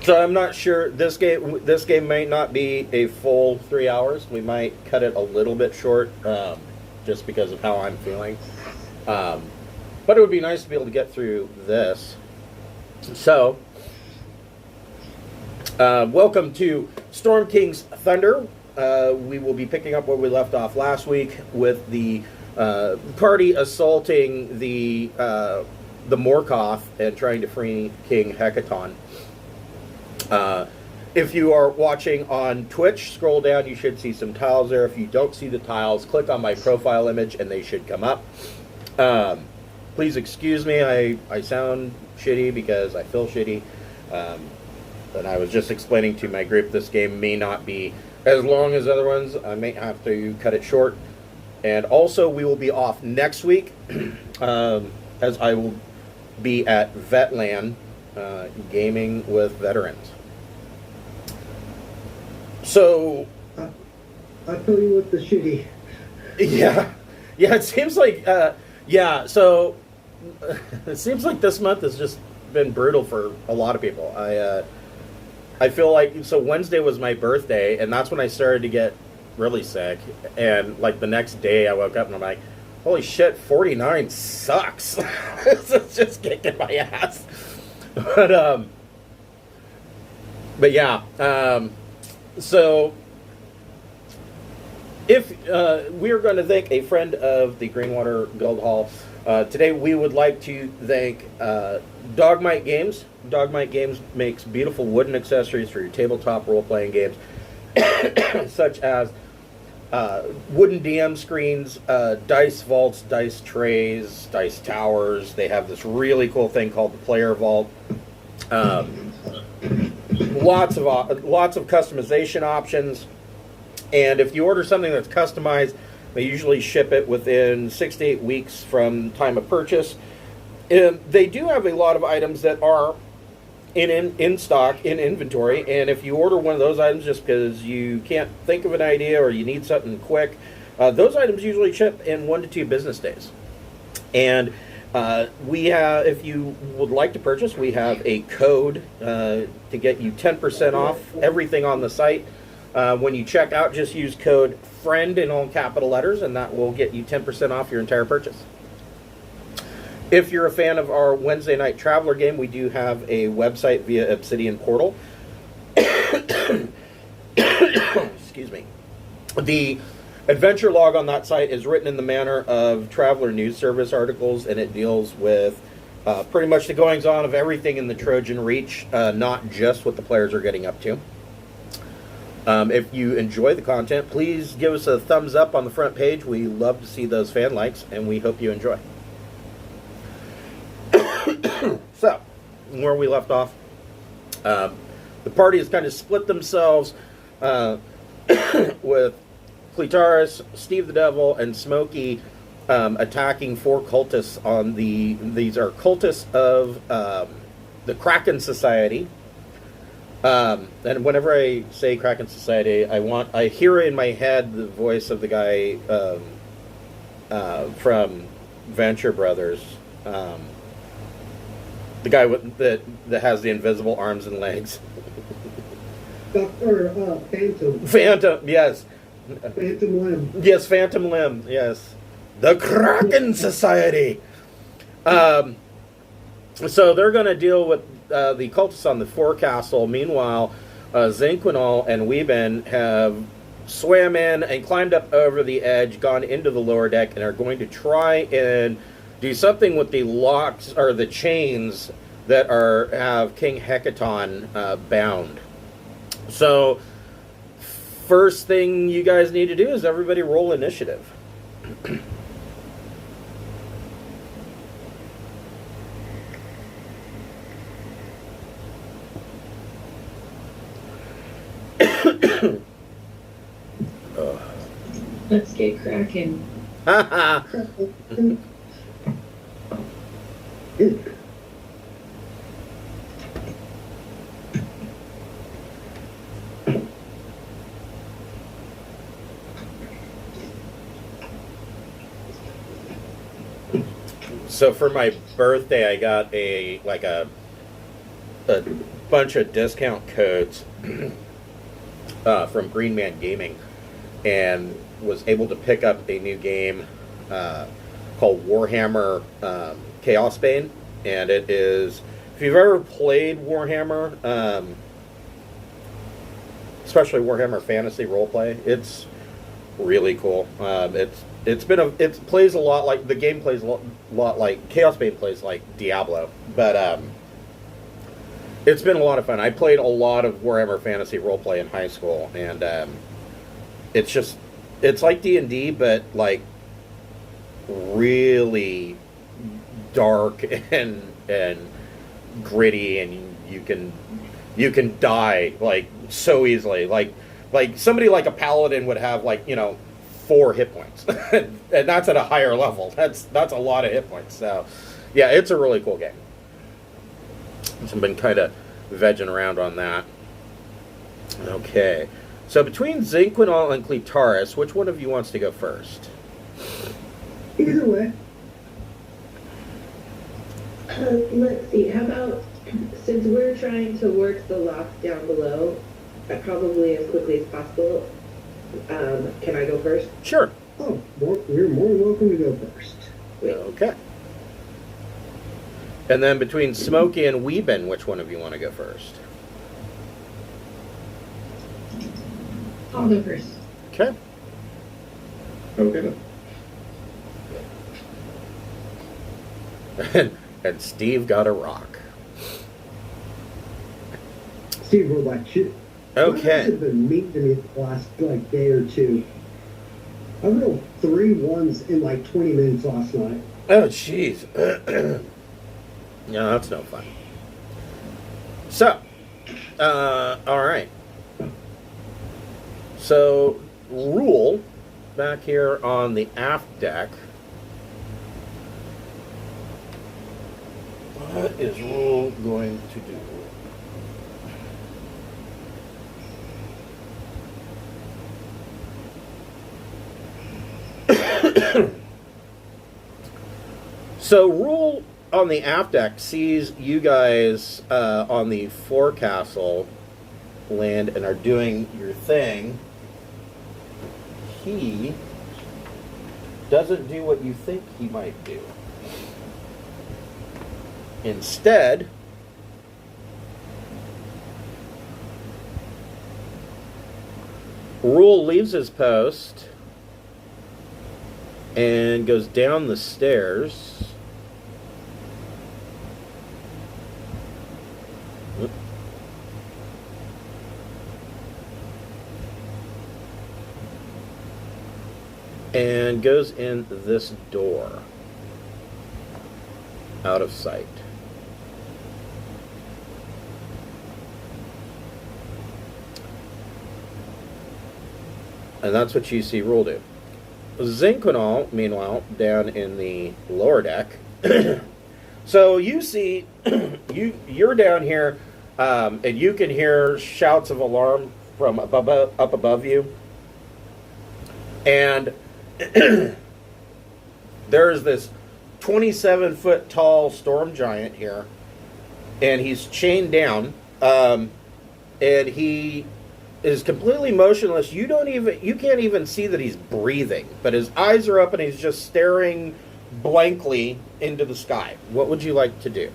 So I'm not sure. This game may not be a full 3 hours. We might cut it a little bit short, just because of how I'm feeling. But it would be nice to be able to get through this. So, welcome to Storm King's Thunder. We will be picking up where we left off last week with the party assaulting the Morkoth and trying to free King Hekaton. If you are watching on Twitch, scroll down, you should see some tiles there. If you don't see the tiles, click on my profile image and they should come up. Please excuse me, I sound shitty because I feel shitty. And I was just explaining to my group this game may not be as long as other ones. I may have to cut it short. And also, we will be off next week, as I will be at Vetland, gaming with veterans. So, I'll tell you what the shitty. Yeah, it seems like, so, it seems like this month has just been brutal for a lot of people. I feel like, so Wednesday was my birthday, and that's when I started to get really sick, and, like, the next day I woke up and I'm like, holy shit, 49 sucks. It's just kicking my ass. But yeah, so if we are going to thank a friend of the Greenwater Guildhall, today we would like to thank Dogmight Games. Dogmight Games makes beautiful wooden accessories for your tabletop role-playing games, such as wooden DM screens, dice vaults, dice trays, dice towers. They have this really cool thing called the Player Vault. Lots of customization options, and if you order something that's customized, they usually ship it within 6 to 8 weeks from time of purchase. And they do have a lot of items that are in stock, in inventory, and if you order one of those items just because you can't think of an idea or you need something quick, those items usually ship in 1 to 2 business days. And we have, if you would like to purchase, we have a code to get you 10% off everything on the site. When you check out, just use code FRIEND in all capital letters, and that will get you 10% off your entire purchase. If you're a fan of our Wednesday Night Traveler game, we do have a website via Obsidian Portal. Excuse me. The adventure log on that site is written in the manner of Traveler News Service articles, and it deals with pretty much the goings-on of everything in the Trojan Reach, not just what the players are getting up to. If you enjoy the content, please give us a thumbs up on the front page. We love to see those fan likes, and we hope you enjoy. So, where we left off, the party has kind of split themselves with Clitaris, Steve the Devil, and Smokey attacking 4 cultists on these are cultists of the Kraken Society. And whenever I say Kraken Society, I hear in my head the voice of the guy from Venture Brothers. The guy that has the invisible arms and legs. Phantom. Phantom, yes. Phantom Limb. Yes, Phantom Limb, yes. The Kraken Society! So they're going to deal with the cultists on the forecastle. Meanwhile, Zinquinol and Weeben have swam in and climbed up over the edge, gone into the lower deck, and are going to try and do something with the locks or the chains that have King Hekaton bound. So, first thing you guys need to do is everybody roll initiative. Let's get cracking. So for my birthday, I got a bunch of discount codes from Green Man Gaming, and was able to pick up a new game called Warhammer Chaos Bane. And it is, if you've ever played Warhammer, especially Warhammer Fantasy Roleplay, it's really cool. It plays a lot like, the game plays a lot like Chaos Bane plays like Diablo, but it's been a lot of fun. I played a lot of Warhammer Fantasy Roleplay in high school, and it's like D&D, but like really dark and gritty, and you can die like so easily. Like somebody like a paladin would have, like, 4 hit points, and that's at a higher level. That's a lot of hit points. So yeah, it's a really cool game. So I've been kind of vegging around on that. Okay, so between Zinquinol and Clitaris, which one of you wants to go first? Either way. Let's see, how about, since we're trying to work the lock down below, probably as quickly as possible, can I go first? Sure. Oh, you're more than welcome to go first. Okay. And then between Smokey and Weeben, which one of you want to go first? I'll go first. Okay. Okay. And Steve got a rock. Steve rolled like shit. My dice Okay. have been mean to me the last day or two. I rolled 3 ones in like 20 minutes last night. Oh, jeez. Yeah, that's no fun. So, all right. So, Rule, back here on the aft deck. What is Rule going to do? So Rule on the aft deck sees you guys on the forecastle land and are doing your thing. He doesn't do what you think he might do. Instead, Rule leaves his post and goes down the stairs. And goes in this door. Out of sight. And that's what you see Rule do. Zinquinol, meanwhile, down in the lower deck. So you see, you're down here, and you can hear shouts of alarm from up above you. And there's this 27-foot tall storm giant here, and he's chained down, and he is completely motionless. You can't even see that he's breathing, but his eyes are up and he's just staring blankly into the sky. What would you like to do?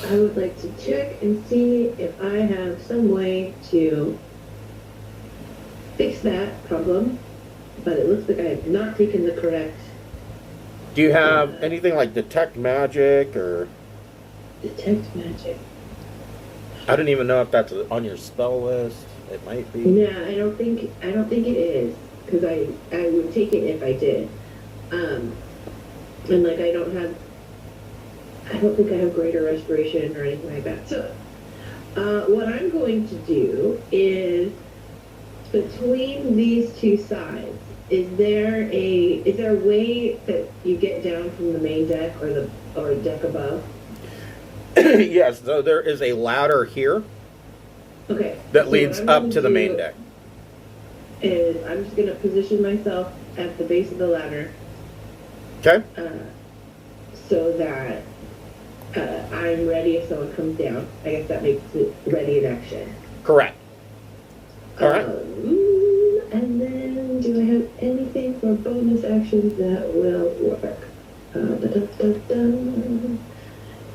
I would like to check and see if I have some way to fix that problem, but it looks like I have not taken the correct... Do you have anything like detect magic or... Detect magic? I don't even know if that's on your spell list. It might be. No, I don't think it is, because I would take it if I did. And like I don't think I have greater respiration or anything like that. So what I'm going to do is, between these two sides, is there a way that you get down from the main deck or deck above? Yes, so there is a ladder here. Okay. That so leads what I'm up gonna to the main do deck. Is I'm just going to position myself at the base of the ladder. Okay. So that I'm ready if someone comes down. I guess that makes it ready in action. Correct. All right. And then, do I have anything for bonus actions that will work?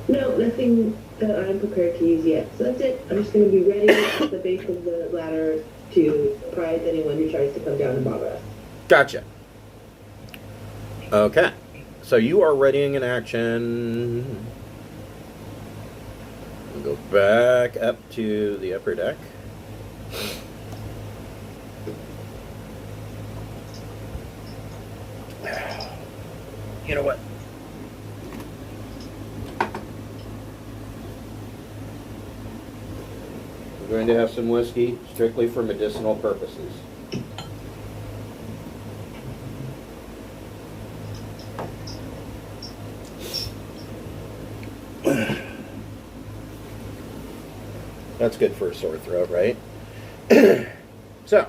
No, nothing that I'm prepared to use yet. So that's it. I'm just going to be ready at the base of the ladder to surprise anyone who tries to come down and bother us. Gotcha. Okay. So you are readying an action. We'll go back up to the upper deck. You know what? We're going to have some whiskey strictly for medicinal purposes. That's good for a sore throat, right? So.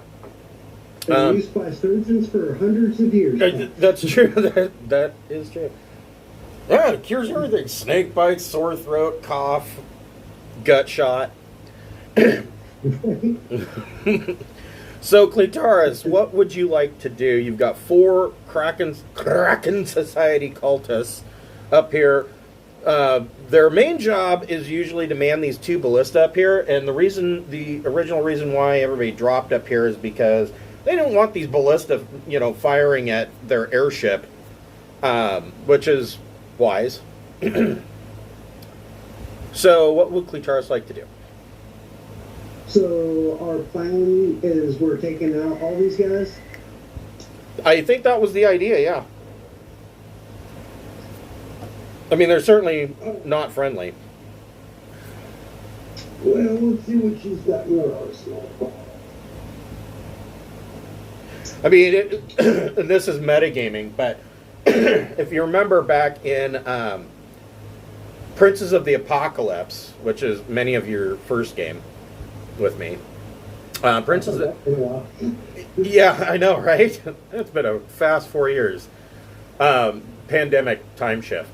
Been used by surgeons for hundreds of years. That's true. That is true. Yeah, it cures everything. Snake bites, sore throat, cough, gut shot. So, Clitaris, what would you like to do? You've got 4 Kraken Society cultists up here. Their main job is usually to man these 2 ballista up here, and the original reason why everybody dropped up here is because they don't want these ballista, firing at their airship, which is wise. So, what would Clitaris like to do? So our plan is we're taking out all these guys? I think that was the idea, yeah. I mean, they're certainly not friendly. Well, let's see what she's got in her arsenal. I mean, this is metagaming, but if you remember back in Princes of the Apocalypse, which is many of your first game with me, yeah, I know, right? It's been a fast 4 years. Pandemic time shift.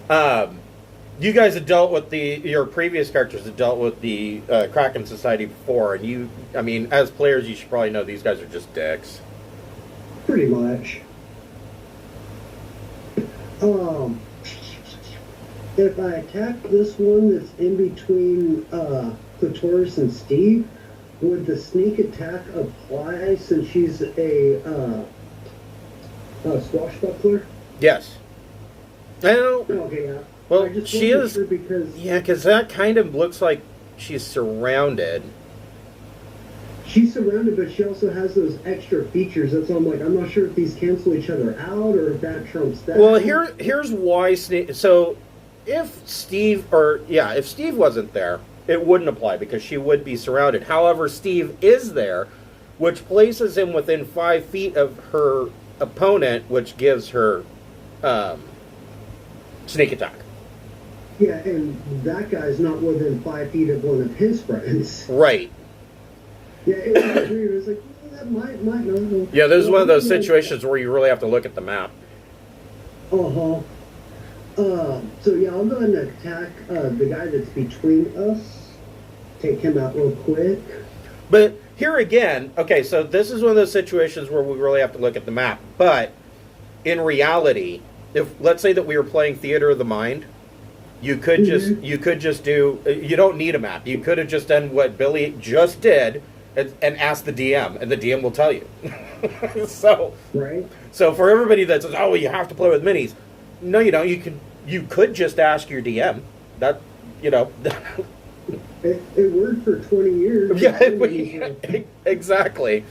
You guys had dealt with your previous characters had dealt with the Kraken Society before, and as players, you should probably know these guys are just dicks. Pretty much. If I attack this one that's in between Clitoris and Steve, would the sneak attack apply since she's a swashbuckler? Yes. I don't know. Okay, yeah. Well, I just she wasn't is. sure because Yeah, because that kind of looks like she's surrounded. she's surrounded, but she also has those extra features. That's why I'm not sure if these cancel each other out or if that trumps that. Well, here's why. So, if Steve wasn't there, it wouldn't apply because she would be surrounded. However, Steve is there, which places him within 5 feet of her opponent, which gives her sneak attack. Yeah, and that guy's not within 5 feet of one of his friends. Right. Yeah, it was weird. It was like, that might not. Yeah, this is one of those situations where you really have to look at the map. So yeah, I'll go ahead and attack the guy that's between us. Take him out real quick. But here again, okay, so this is one of those situations where we really have to look at the map. But in reality, if let's say that we were playing Theater of the Mind, you could just do. You don't need a map. You could have just done what Billy just did and asked the DM, and the DM will tell you. So for everybody that says, "Oh, you have to play with minis," no, you don't. You could just ask your DM. That It worked for 20 years. Yeah, exactly.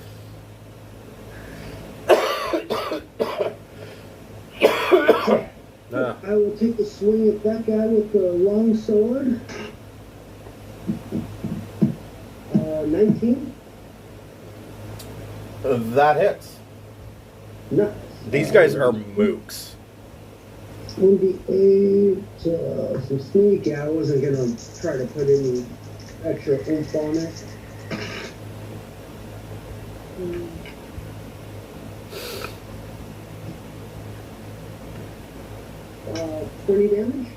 I will take a swing at that guy with the long sword. 19. That hits. Nice. These guys are mooks. 1d8, some sneak. Yeah, I wasn't gonna try to put any extra oomph on it. 20 damage.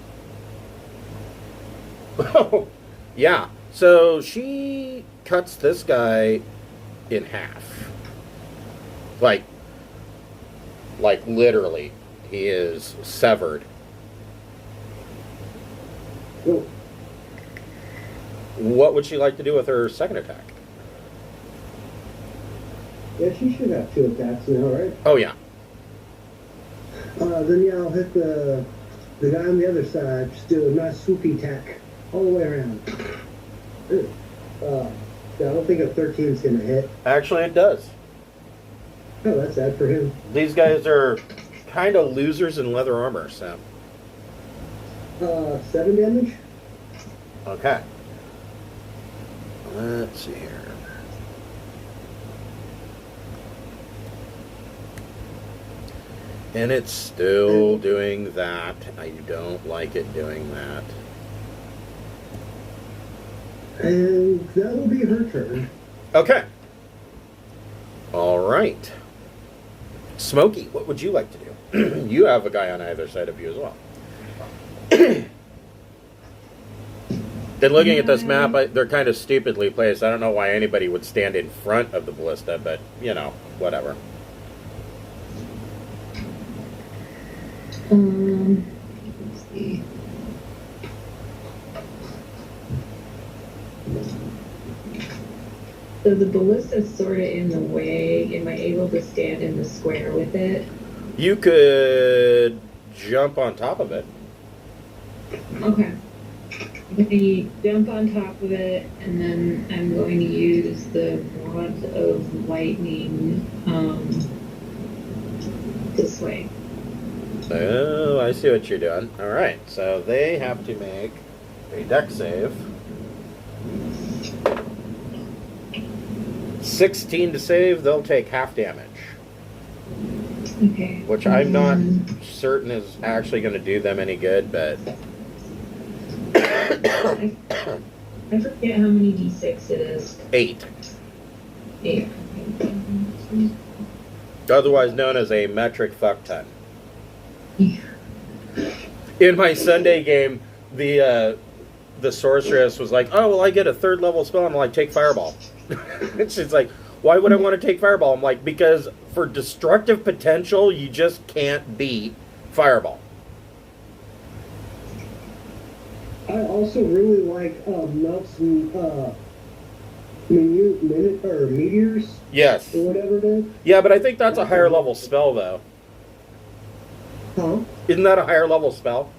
Oh, yeah. So she cuts this guy in half. Like literally, he is severed. Cool. What would she like to do with her second attack? Yeah, she should have 2 attacks now, right? Oh, yeah. Then yeah, I'll hit the guy on the other side. Just do a nice swoopy attack all the way around. Yeah, I don't think a 13 is gonna hit. Actually, it does. Oh, that's sad for him. These guys are kind of losers in leather armor, so. 7 damage. Okay. Let's see here. And it's still doing that. I don't like it doing that. And that will be her turn. Okay. All right. Smokey, what would you like to do? You have a guy on either side of you as well. And looking at this map, they're kind of stupidly placed. I don't know why anybody would stand in front of the ballista, but, you know, whatever. Let's see. So the balista's sort of in the way. Am I able to stand in the square with it? You could jump on top of it. Okay. I'm going to jump on top of it, and then I'm going to use the rod of lightning this way. Oh, I see what you're doing. All right, so they have to make a dex save. 16 to save, they'll take half damage. Okay. Which I'm not certain is actually going to do them any good, but... I forget how many d6 it is. 8. 8. Otherwise known as a metric fuck ton. In my Sunday game, the sorceress was like, "Oh, well, I get a 3rd level spell." I'm like, "Take Fireball." And she's like, "Why would I want to take Fireball?" I'm like, "Because for destructive potential, you just can't beat Fireball." I also really like melts and meteors Yes. or whatever it is. Yeah, but I think that's a higher level spell, though. Huh? Isn't that a higher level spell?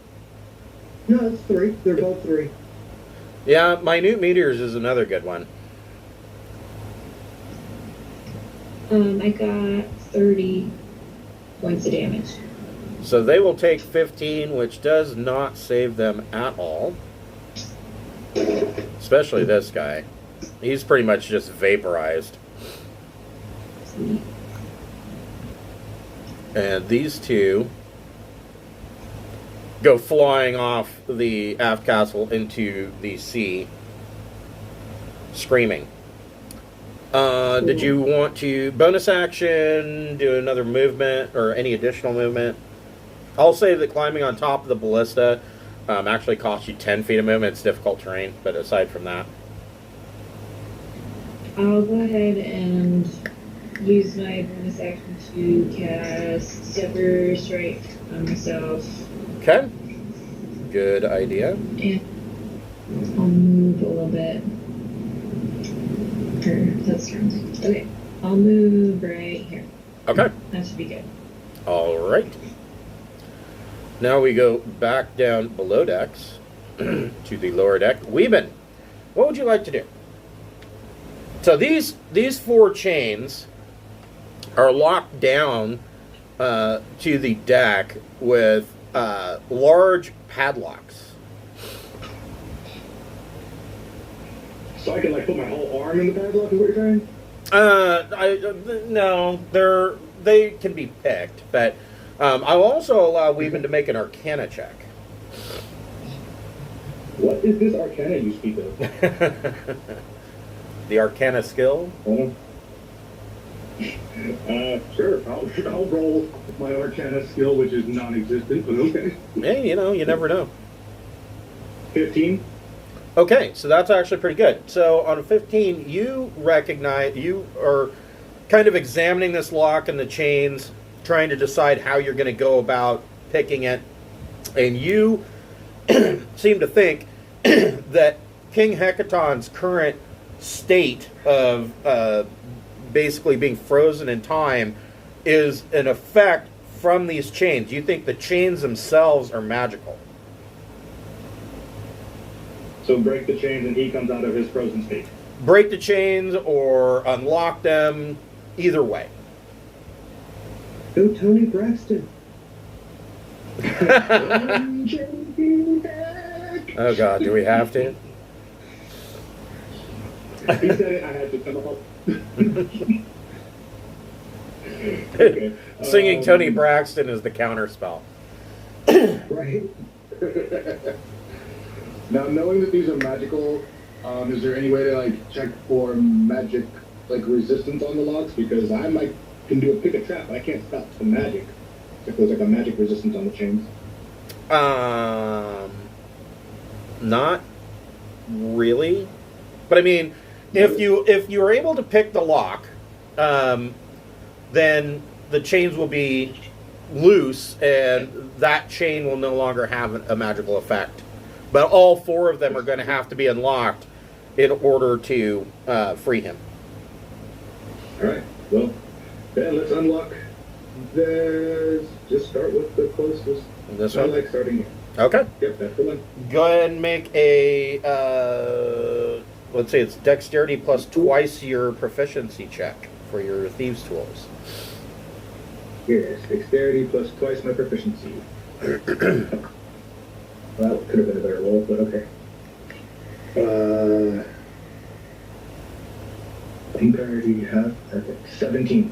No, it's 3. They're both 3. Yeah, Minute Meteors is another good one. I got 30 points of damage. So they will take 15, which does not save them at all. Especially this guy. He's pretty much just vaporized. And these two go flying off the aft castle into the sea, screaming. Did you want to bonus action, do another movement, or any additional movement? I'll say that climbing on top of the ballista actually costs you 10 feet of movement. It's difficult terrain, but aside from that. I'll go ahead and use my bonus action to cast Zephyr Strike on myself. Okay. Good idea. And I'll move a little bit. That's turn. Okay. I'll move right here. Okay. That should be good. All right. Now we go back down below decks to the lower deck. Weeben, what would you like to do? So these 4 chains are locked down to the deck with large padlocks. So I can like put my whole arm in the padlock, is what you're saying? No, they can be picked, but I'll also allow Weeben to make an Arcana check. What is this Arcana you speak of? The Arcana skill? Sure. I'll roll my Arcana skill, which is non-existent, but okay. Hey, you never know. 15. Okay, so that's actually pretty good. So on a 15, you recognize, you are kind of examining this lock and the chains, trying to decide how you're going to go about picking it. And you seem to think that King Hekaton's current state of basically being frozen in time is an effect from these chains. You think the chains themselves are magical. So break the chains and he comes out of his frozen state. Break the chains or unlock them, either way. Go Tony Braxton. Oh God, do we have to? He said it, I had to come up. Okay. Singing Tony Braxton is the counter spell. Right. Now, knowing that these are magical, is there any way to like check for magic like resistance on the locks? Because I can do a pick a trap. I can't stop the magic. If there's like a magic resistance on the chains. Not really. But I mean, if you are able to pick the lock, then the chains will be loose, and that chain will no longer have a magical effect. But all four of them are going to have to be unlocked in order to free him. All right. Well, then let's unlock. Just start with the closest. This I one? like starting here. Okay. Yep, that's the one. Go ahead and make a, let's say it's dexterity plus twice your proficiency check for your thieves' tools. Yes, dexterity plus twice my proficiency. Well, that could have been a better roll, but okay. I think I already have 17.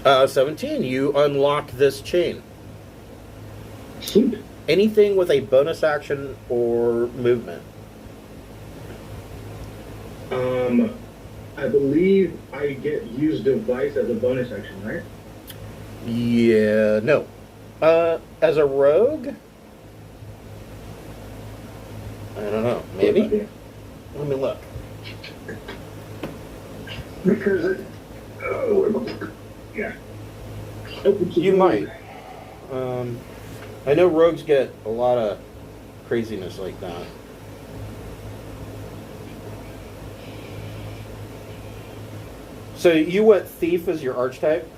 17, you unlock this chain. Sweet. Anything with a bonus action or movement. I believe I get use device as a bonus action, right? Yeah, no. As a rogue? I don't know. Maybe? Let me look. Because it. Oh, yeah. You might. I know rogues get a lot of craziness like that. So you went thief as your archetype?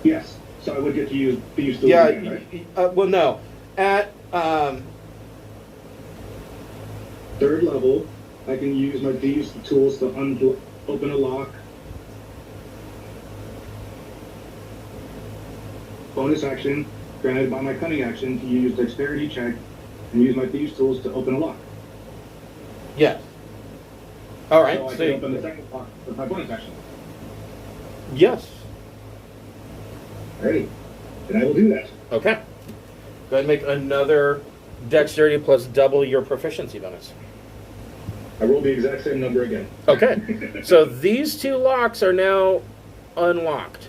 Yes. So I would get to use thieves tools Yeah. again, right? Well, no. At Third level, I can use my thieves tools to open a lock. Bonus action, granted by my cunning action, to use dexterity check and use my thieves tools to open a lock. yes. All right. So I So can open the second lock with my bonus action. yes. Alrighty. Then I will do that. Okay. Go ahead and make another dexterity plus double your proficiency bonus. I roll the exact same number again. Okay. So these two locks are now unlocked.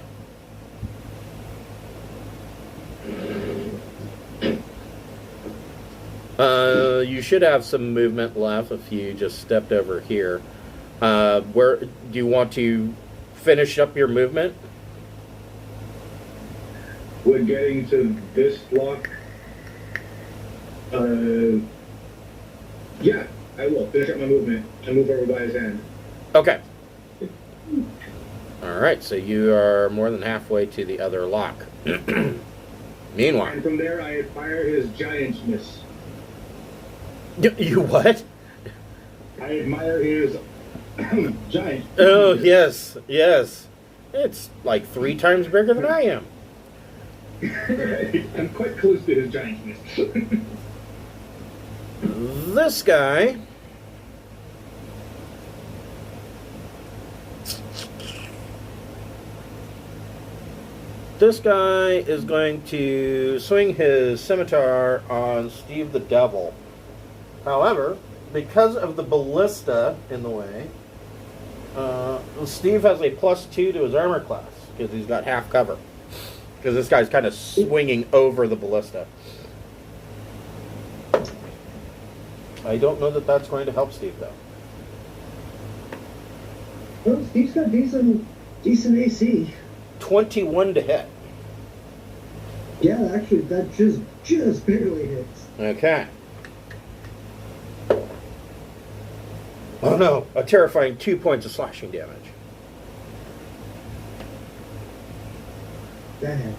You should have some movement left if you just stepped over here. Where do you want to finish up your movement? When getting to this lock, yeah, I will finish up my movement and move over by his hand. Okay. All right. So you are more than halfway to the other lock. Meanwhile, And from there, I admire his giantness. you what? I admire his giant. Oh yes, yes. It's like 3 times bigger than I am. I'm quite close to his giantness. This guy is going to swing his scimitar on Steve the Devil. However, because of the ballista in the way, Steve has a +2 to his armor class because he's got half cover. Because this guy's kind of swinging over the ballista. I don't know that that's going to help Steve, though. Well, Steve's got decent AC. 21 to hit. Yeah, actually, that just barely hits. Okay. Oh no, a terrifying 2 points of slashing damage. That hit.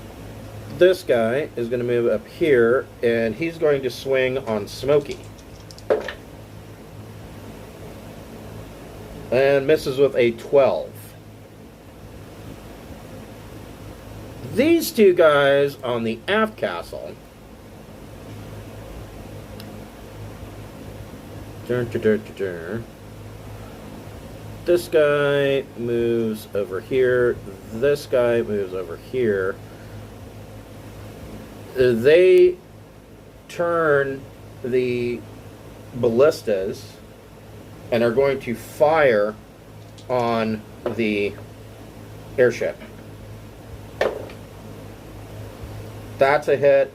This guy is going to move up here, and he's going to swing on Smokey. And misses with a 12. These two guys on the aft castle. This guy moves over here. This guy moves over here. They turn the ballistas and are going to fire on the airship. That's a hit,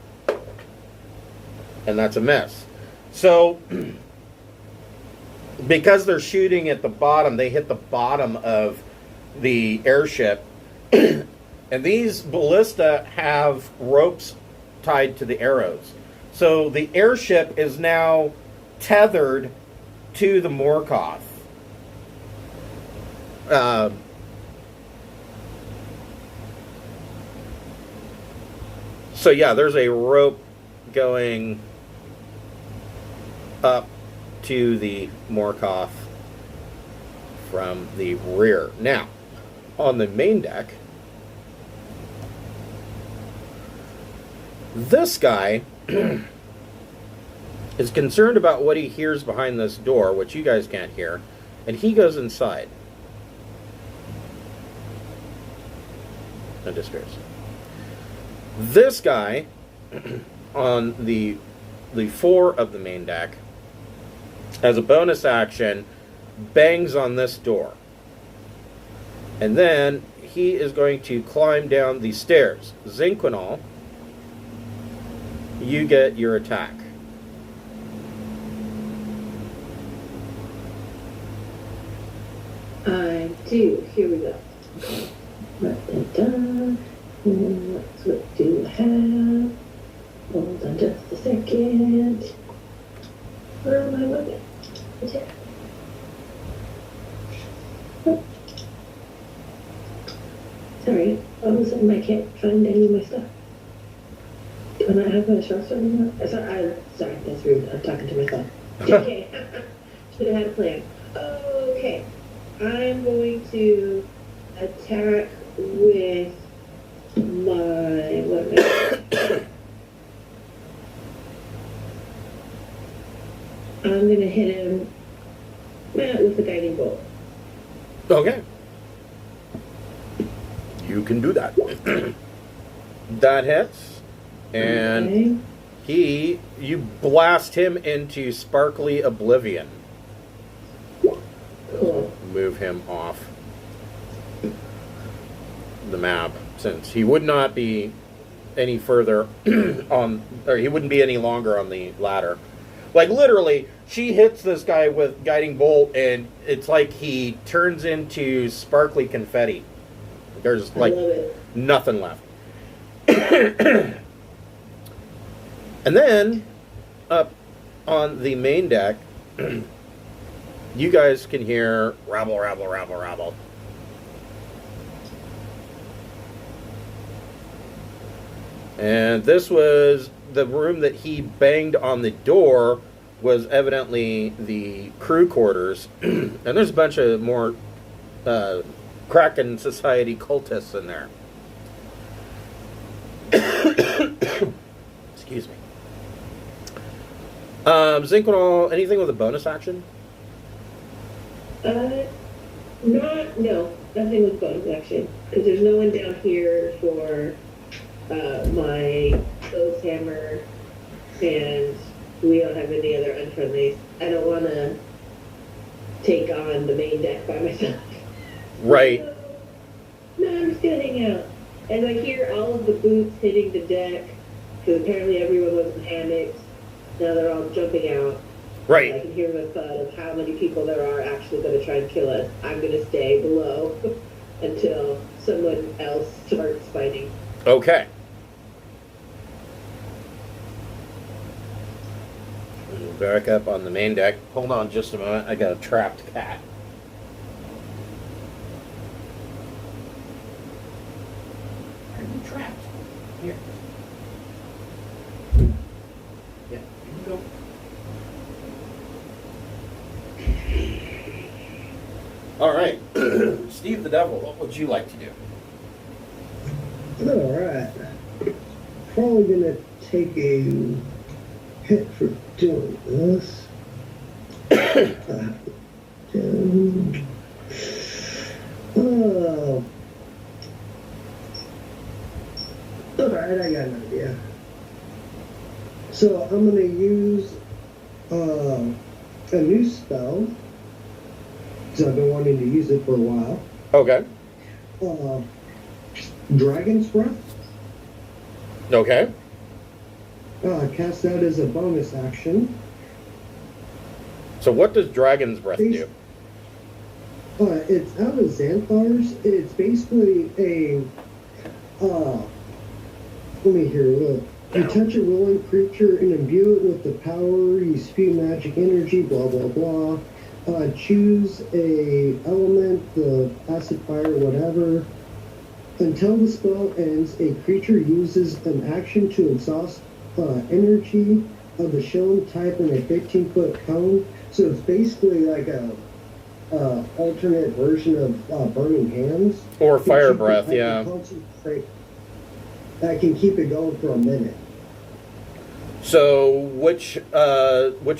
and that's a miss. So, because they're shooting at the bottom, they hit the bottom of the airship. And these ballista have ropes tied to the arrows. So the airship is now tethered to the Morkoth. So yeah, there's a rope going up to the Morkoth from the rear. Now, on the main deck, this guy is concerned about what he hears behind this door, which you guys can't hear, and he goes inside and disappears. This guy on the fore of the main deck, as a bonus action, bangs on this door. And then he is going to climb down the stairs. Zinquinal, you get your attack. I do. Here we go. What do I have? Hold on just a second. Where am I looking? Attack. Oh. Sorry, all of a sudden I can't find any of my stuff. Do I not have my short sword anymore? Sorry, that's rude. I'm talking to myself. Okay. Should have had a plan. Okay. I'm going to attack with my... What am I... I'm going to hit him with the guiding bolt. Okay. You can do that. That hits. And Okay. you blast him into sparkly oblivion. Cool. Move him off the map, since he would not be any further on, or he wouldn't be any longer on the ladder. Like, literally, she hits this guy with guiding bolt, and it's like he turns into sparkly confetti. There's, like, nothing left. And then, up on the main deck, you guys can hear rabble, rabble, rabble, rabble. And this was the room that he banged on the door, was evidently the crew quarters. And there's a bunch of more Kraken Society cultists in there. Excuse me. Zinquinal, anything with a bonus action? Nothing with bonus action. Because there's no one down here for my ghost hammer, and we don't have any other unfriendlies. I don't want to take on the main deck by myself. Right. No, I'm just gonna hang out. And I hear all of the boots hitting the deck, because apparently everyone was in hammocks. Now they're all jumping out. I Right. can hear the thud of how many people there are actually going to try and kill us. I'm going to stay below until someone else starts fighting. Okay. We'll back up on the main deck. Hold on just a moment. I got a trapped cat. Are you trapped? Here. Yeah, you go. All right. Steve the Devil, what would you like to do? Alright. Probably gonna take a hit for doing this. Oh. Alright, I got an idea. So I'm gonna use a new spell. Because I've been wanting to use it for a while. Okay. Dragon's Breath. Okay. Cast that as a bonus action. So what does Dragon's Breath do? It's out of Xanthar's. It's basically a, let me hear, look. You touch a rolling creature and imbue it with the power, you spew magic energy, blah, blah, blah. Choose a element, the acid, fire, whatever. Until the spell ends, a creature uses an action to exhaust energy of the shown type in a 15-foot cone. So it's basically like a alternate version of Burning Hands. Or Fire But you Breath, can yeah. concentrate. That can keep it going for a minute. So which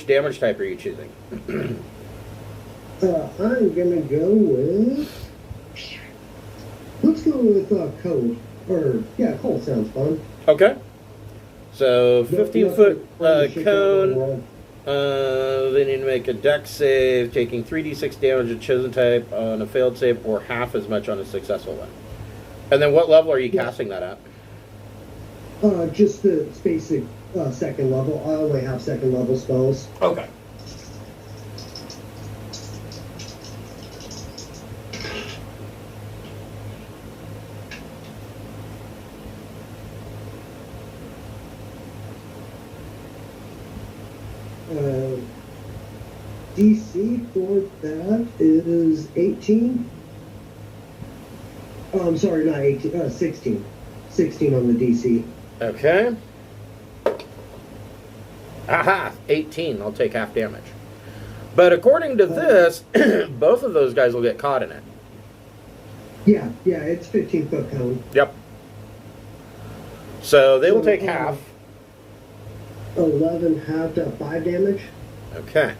damage type are you choosing? I'm gonna go with. Let's go with cold. Or yeah, cold sounds fun. Okay. So 15-foot cone. Cone. They need to make a dex save, taking 3d6 damage of chosen type on a failed save, or half as much on a successful one. And then what level are you casting that at? Just the basic second level. I only have second level spells. Okay. DC for that is 18. Oh, I'm sorry, not 18, 16. 16 on the DC. Okay. Aha! 18. I'll take half damage. But according to this, both of those guys will get caught in it. Yeah, it's 15-foot cone. Yep. So they will take half. 11 half to 5 damage. Okay.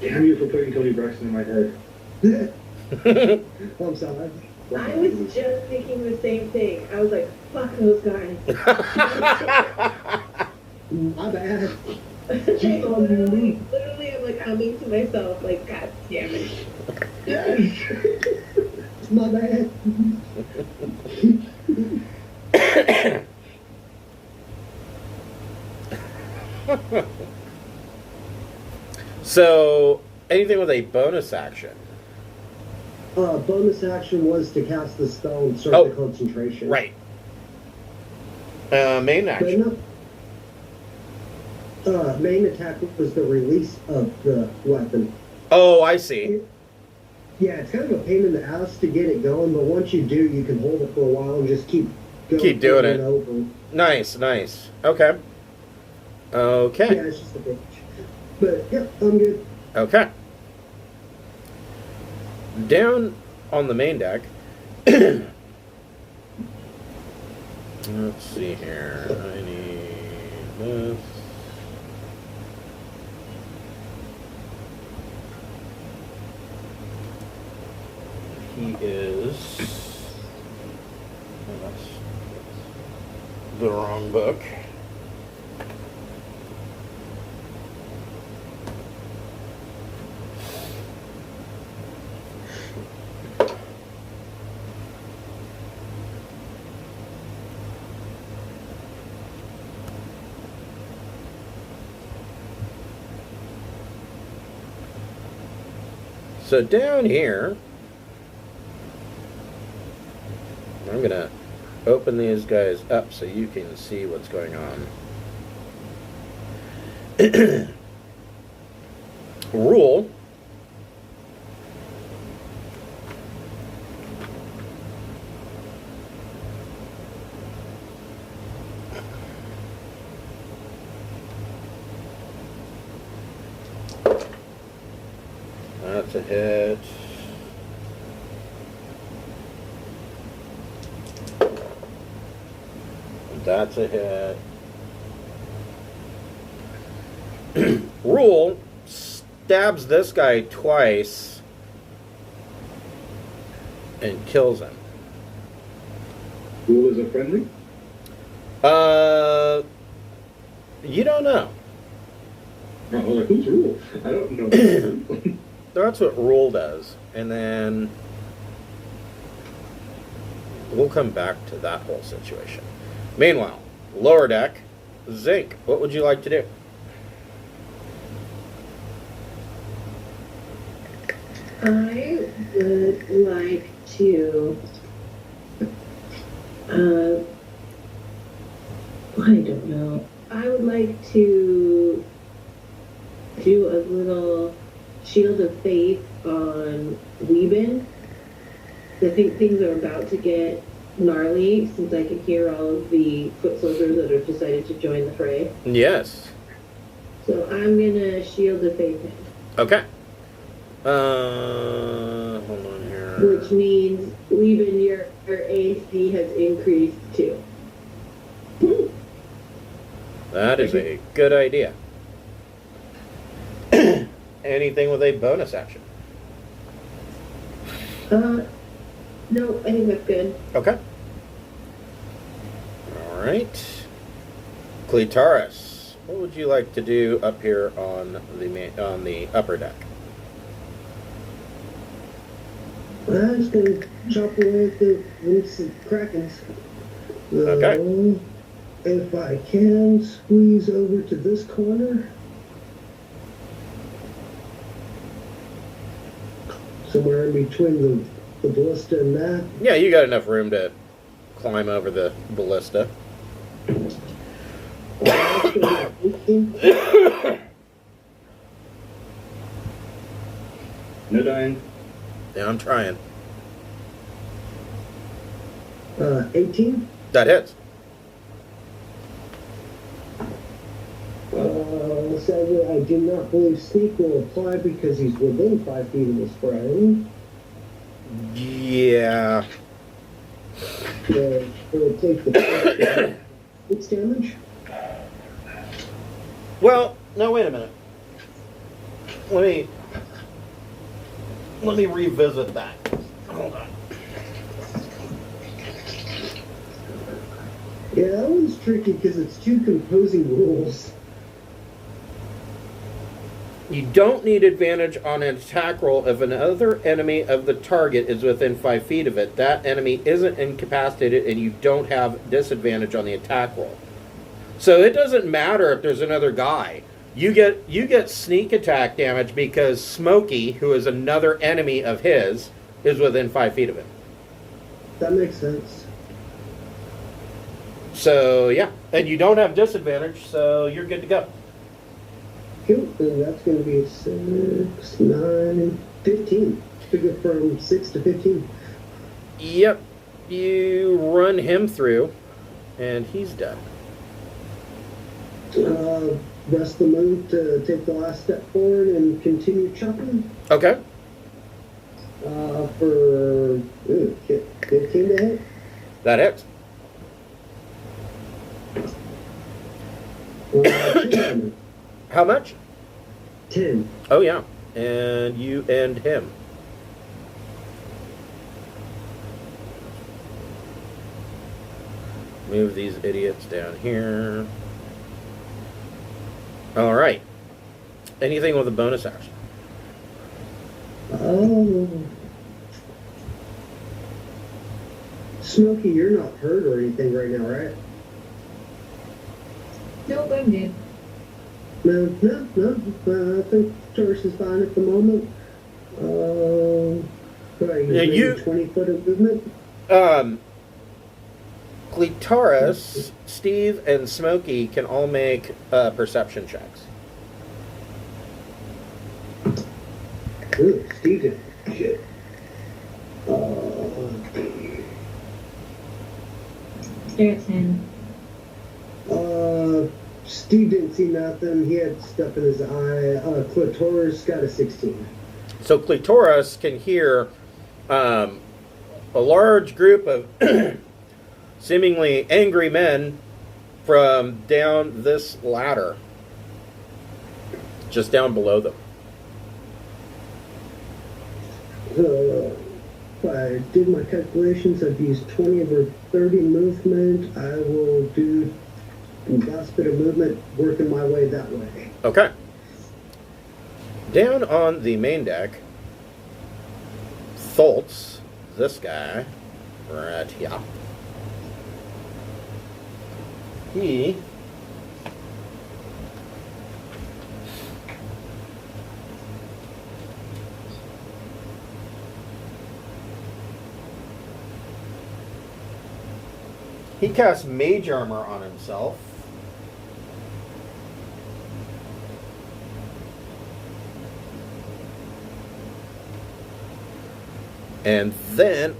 Damn you for putting Tony Braxton in my head. I'm sorry. I was just thinking the same thing. I was like, fuck those guys. My bad. literally, I'm like humming to myself, like, God damn it. My bad. So anything with a bonus action. Bonus action was to cast the spell and start the concentration. Right. Main action. Main attack was the release of the weapon. Oh, I see. Yeah, it's kind of a pain in the ass to get it going, but once you do, you can hold it for a while and just keep going. Keep doing it. Over. Nice. Okay. Okay. Yeah, it's just a bitch. But, yeah, I'm good. Okay. Down on the main deck. Let's see here. I need this. He is. Oh, that's the wrong book. So down here, I'm going to open these guys up so you can see what's going on. Rule. That's a hit. That's a hit. Rule stabs this guy twice and kills him. Rule is a friendly? You don't know. Oh, I was like, who's Rule? I don't know. That's what Rule does. And then we'll come back to that whole situation. Meanwhile, lower deck, Zinc, what would you like to do? I would like to, I don't know. I would like to do a little shield of faith on Weeben. I think things are about to get gnarly since I can hear all of the foot soldiers that have decided to join the fray. Yes. So I'm gonna shield of faith him. Okay. Hold on here. Which means Weeben, your AC has increased too. That is a good idea. Anything with a bonus action? No, I think that's good. Okay. All right. Cletaris, what would you like to do up here on the upper deck? I'm just gonna chop away at the roots of Krakens. Okay. If I can squeeze over to this corner. Somewhere in between the ballista and that. Yeah, you got enough room to climb over the ballista. No dying. Yeah, I'm trying. 18. That hits. Sadly, I do not believe sneak will apply because he's within 5 feet of his friend. Yeah. It'll take the 6 damage. Well, no, wait a minute. Let me revisit that. Hold on. Yeah, that one's tricky because it's 2 composing rules. You don't need advantage on an attack roll if another enemy of the target is within 5 feet of it. That enemy isn't incapacitated and you don't have disadvantage on the attack roll. So it doesn't matter if there's another guy. You get sneak attack damage because Smokey, who is another enemy of his, is within 5 feet of it. That makes sense. So, yeah. And you don't have disadvantage, so you're good to go. Cool. And that's going to be 6, 9, 15. Figure from 6 to 15. Yep. You run him through, and he's done. Rest the move to take the last step forward and continue chopping. Okay. For 15 to hit. That hits. 2 damage. How much? 10. Oh, yeah. And you end him. Move these idiots down here. All right. Anything with a bonus action? Oh. Smokey, you're not hurt or anything right now, right? Nope, I'm good. No. I think Taurus is fine at the moment. Right, Yeah, you- 20 foot of movement. Cleitaurus, Steve, and Smokey can all make perception checks. Ooh, Steve did. Shit. I got 10. Steve didn't see nothing. He had stuff in his eye. Clitoris got a 16. So Cleitaurus can hear a large group of seemingly angry men from down this ladder, just down below them. If I did my calculations, I've used 20 over 30 movement. I will do last bit of movement, working my way that way. Okay. Down on the main deck, Tholtz, this guy, right here. He casts mage armor on himself. And then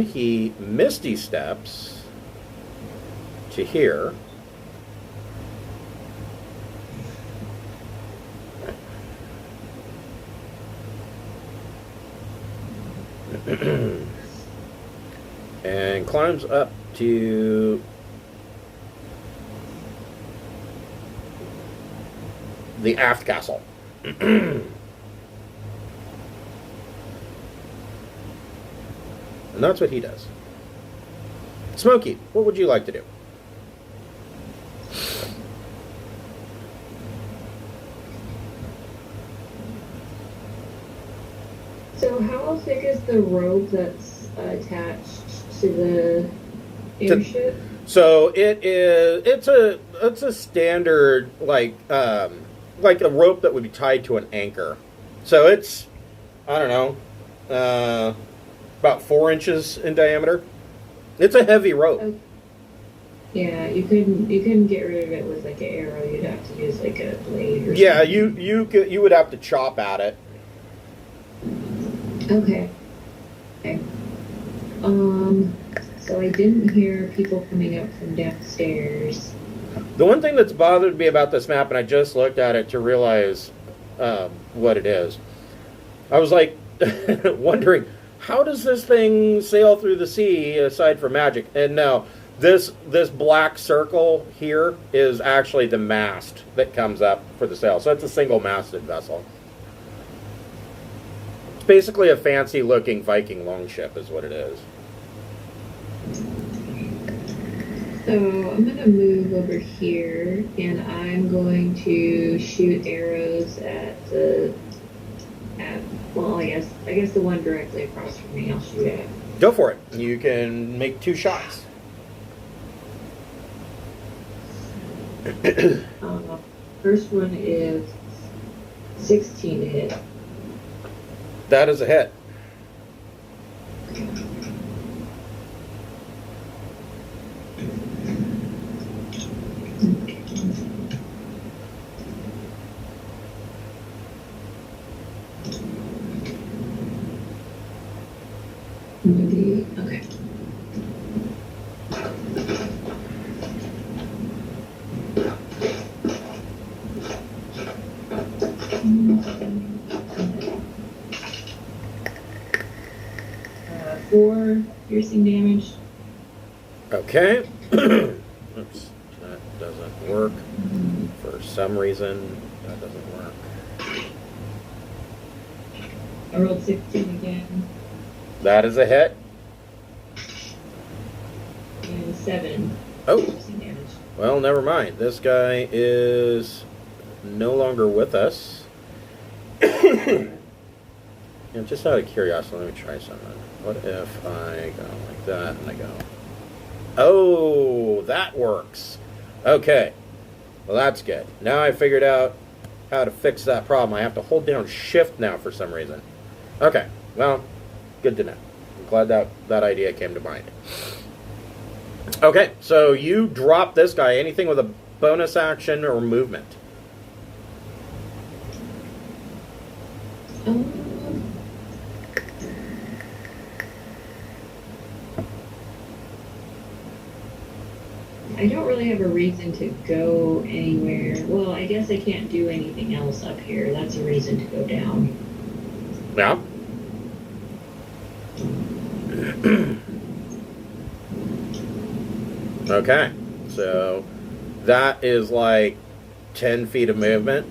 he misty steps to here. And climbs up to the aft castle. And that's what he does. Smokey, what would you like to do? So how thick is the rope that's attached to the airship? So it's a standard like a rope that would be tied to an anchor. So it's, I don't know, about 4 inches in diameter. It's a heavy rope. Okay. Yeah, you couldn't get rid of it with like an arrow. You'd have to use like a blade or Yeah, something. you would have to chop at it. Okay. So I didn't hear people coming up from downstairs. The one thing that's bothered me about this map, and I just looked at it to realize what it is, I was like wondering, how does this thing sail through the sea aside from magic? And no, this black circle here is actually the mast that comes up for the sail. So it's a single-masted vessel. It's basically a fancy-looking Viking longship is what it is. So I'm going to move over here, and I'm going to shoot arrows at well, I guess the one directly across from me I'll shoot at. Go for it. You can make 2 shots. First one is 16 to hit. That is a hit. Okay. Four piercing damage. Okay. Oops, that doesn't work. For some reason, that doesn't work. I rolled 16 again. That is a hit. And 7 Oh, piercing damage. well, never mind. This guy is no longer with us. And just out of curiosity, let me try something. What if I go like that and I go, oh, that works. Okay, well that's good. Now I figured out how to fix that problem. I have to hold down shift now for some reason. Okay, well, good to know. I'm glad that idea came to mind. Okay, so you drop this guy. Anything with a bonus action or movement? I don't really have a reason to go anywhere. Well, I guess I can't do anything else up here. That's a reason to go down. Yeah. Okay, so that is like 10 feet of movement.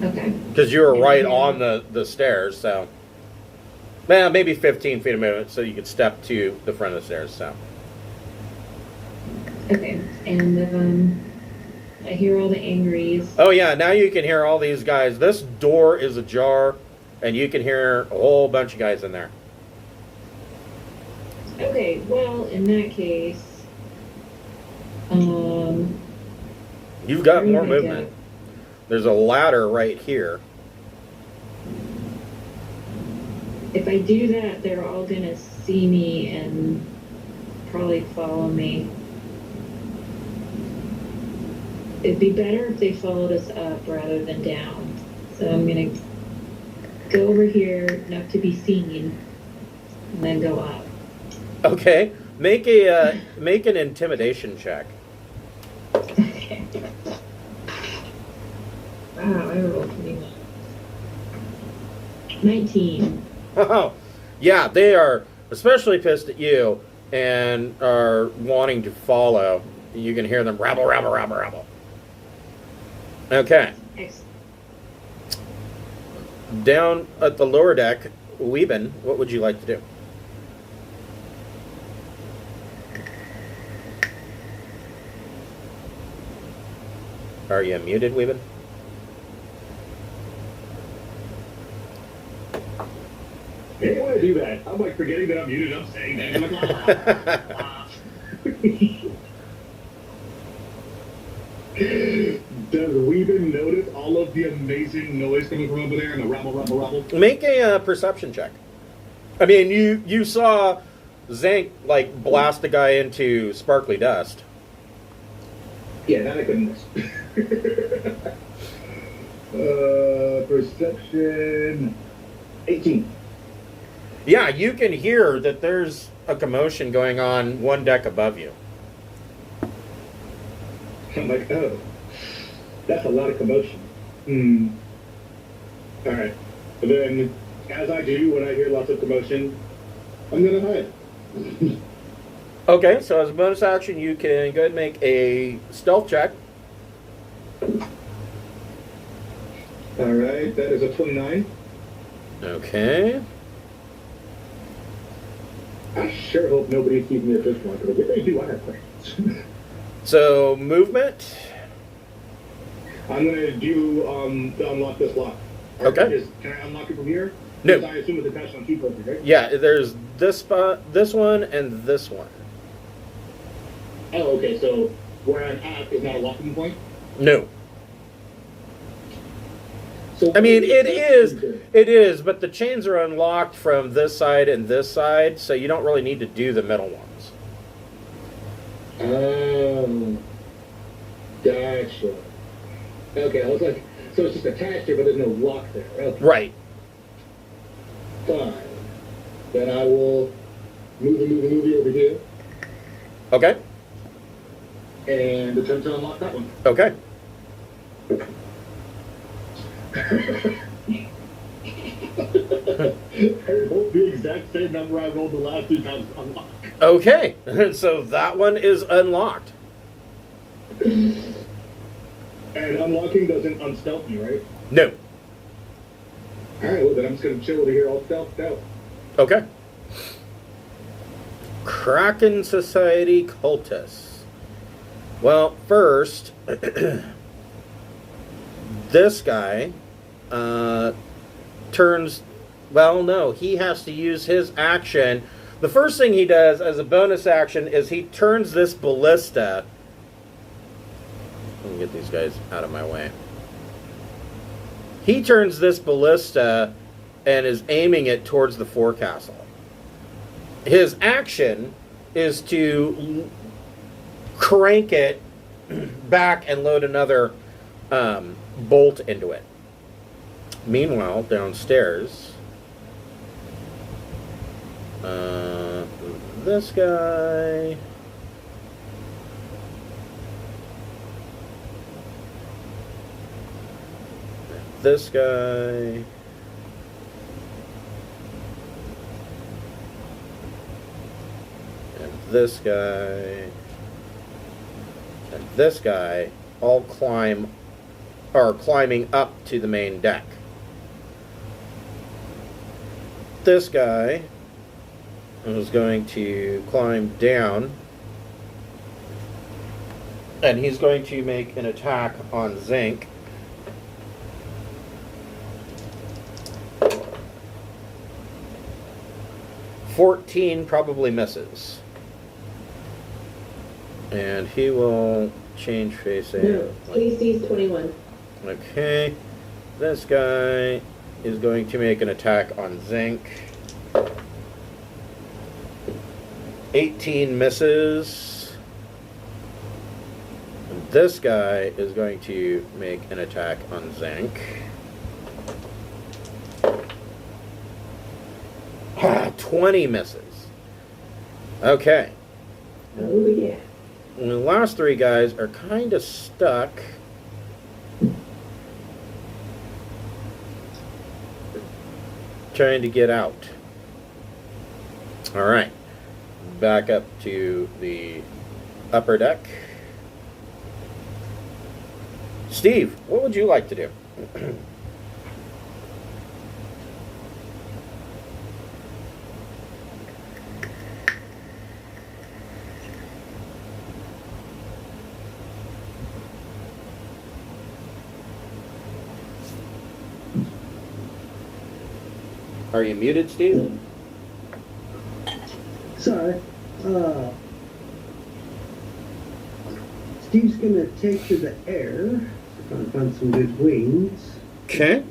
Okay. Because you were right on the stairs, so. Well, maybe 15 feet of movement, so you could step to the front of the stairs, so. Okay, and I hear all the angries. Oh yeah, now you can hear all these guys. This door is ajar, and you can hear a whole bunch of guys in there. Okay, well, in that case, You've got where more do I movement. go? There's a ladder right here. If I do that, they're all gonna see me and probably follow me. It'd be better if they followed us up rather than down. So I'm gonna go over here, enough to be seen, and then go up. Okay, make an intimidation check. Okay. Wow, I rolled 21. 19. Oh, yeah, they are especially pissed at you and are wanting to follow. You can hear them rabble, rabble, rabble, rabble. Okay, Excellent. down at the lower deck, Weeben, what would you like to do? Are you muted, Weeben? Hey, when I do that, I'm like forgetting that I'm muted. I'm saying that. I'm like, Does Weeben notice all of the amazing noise coming from over there and the rabble, rabble, rabble? Make a perception check. I mean, you saw Zank like blast a guy into sparkly dust. Yeah, that I couldn't miss. Perception 18. Yeah, you can hear that there's a commotion going on one deck above you. I'm like, oh, that's a lot of commotion. All right. And then, as I do when I hear lots of commotion, I'm gonna hide. Okay, so as a bonus action, you can go ahead and make a stealth check. All right, that is a 29. Okay. I sure hope nobody sees me at this point, because if they do, I have plans. So movement. I'm gonna do to unlock this lock. Okay. Can I unlock it from here? No. Because I assume it's attached on two places, right? Yeah, there's this spot, this one, and this one. Oh, okay. So where I'm at is not a locking point. No. So I mean, it is, but the chains are unlocked from this side and this side, so you don't really need to do the middle ones. Gotcha. Okay, I was like, so it's just attached here, but there's no lock there. Okay. Right. Fine. Then I will move the movie over here Okay. and attempt to unlock that one. Okay. I rolled the exact same number I rolled the last two times to unlock. Okay. So that one is unlocked. And unlocking doesn't unstealth me, right? No. Alright, well then I'm just gonna chill over here all stealthed out. Okay. Kraken Society Cultists. Well, first, this guy turns... Well, no, he has to use his action. The first thing he does as a bonus action is he turns this ballista... Let me get these guys out of my way. He turns this ballista and is aiming it towards the forecastle. His action is to crank it back and load another bolt into it. Meanwhile, downstairs, this guy... This guy... And this guy... And this guy all are climbing up to the main deck. This guy is going to climb down, and he's going to make an attack on Zinc. $14 probably misses. And he will change facing. No, AC's 21. Okay. This guy is going to make an attack on Zinc. 18 misses. And this guy is going to make an attack on Zinc. 20 misses. Okay. Oh, yeah. And the last three guys are kind of stuck. Trying to get out. Alright. Back up to the upper deck. Steve, what would you like to do? Are you muted, Steve? Sorry. Steve's gonna take to the air. Trying to find some good wings. Okay.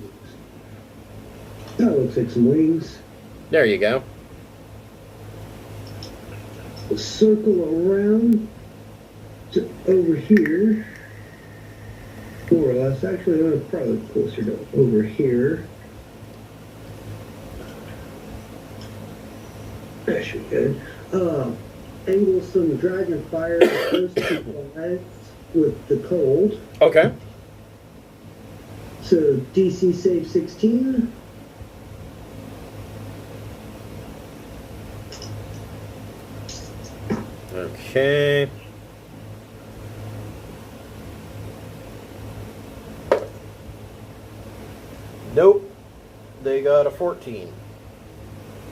That looks like some wings. There you go. Circle around to over here. More or less. Actually, I'm probably closer to over here. That should be good. Angle some dragon fire close to the legs with the cold. Okay. So DC save 16. Okay. Nope. They got a 14.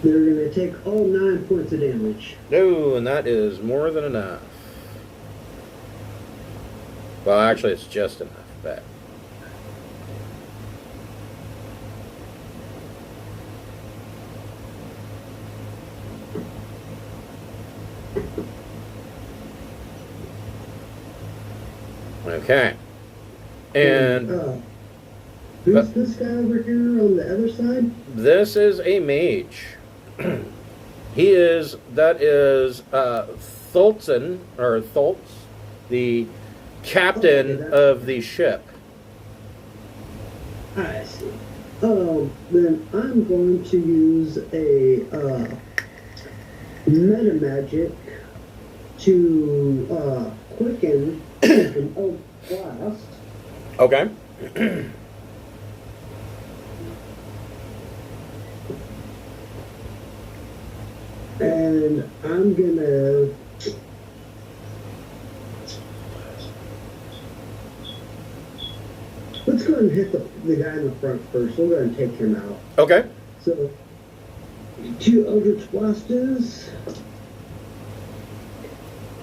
They're going to take all 9 points of damage. No, and that is more than enough. Well, actually, it's just enough, but... Okay. And who's this guy over here on the other side? this is a mage. That is Thultzen, or Thultz, the captain of the ship. I see. Then I'm going to use a meta magic to quicken an old blast. Okay. And I'm gonna let's go ahead and hit the guy in the front first. We'll go ahead and take him out. Okay. So 2 Eldritch Blasters.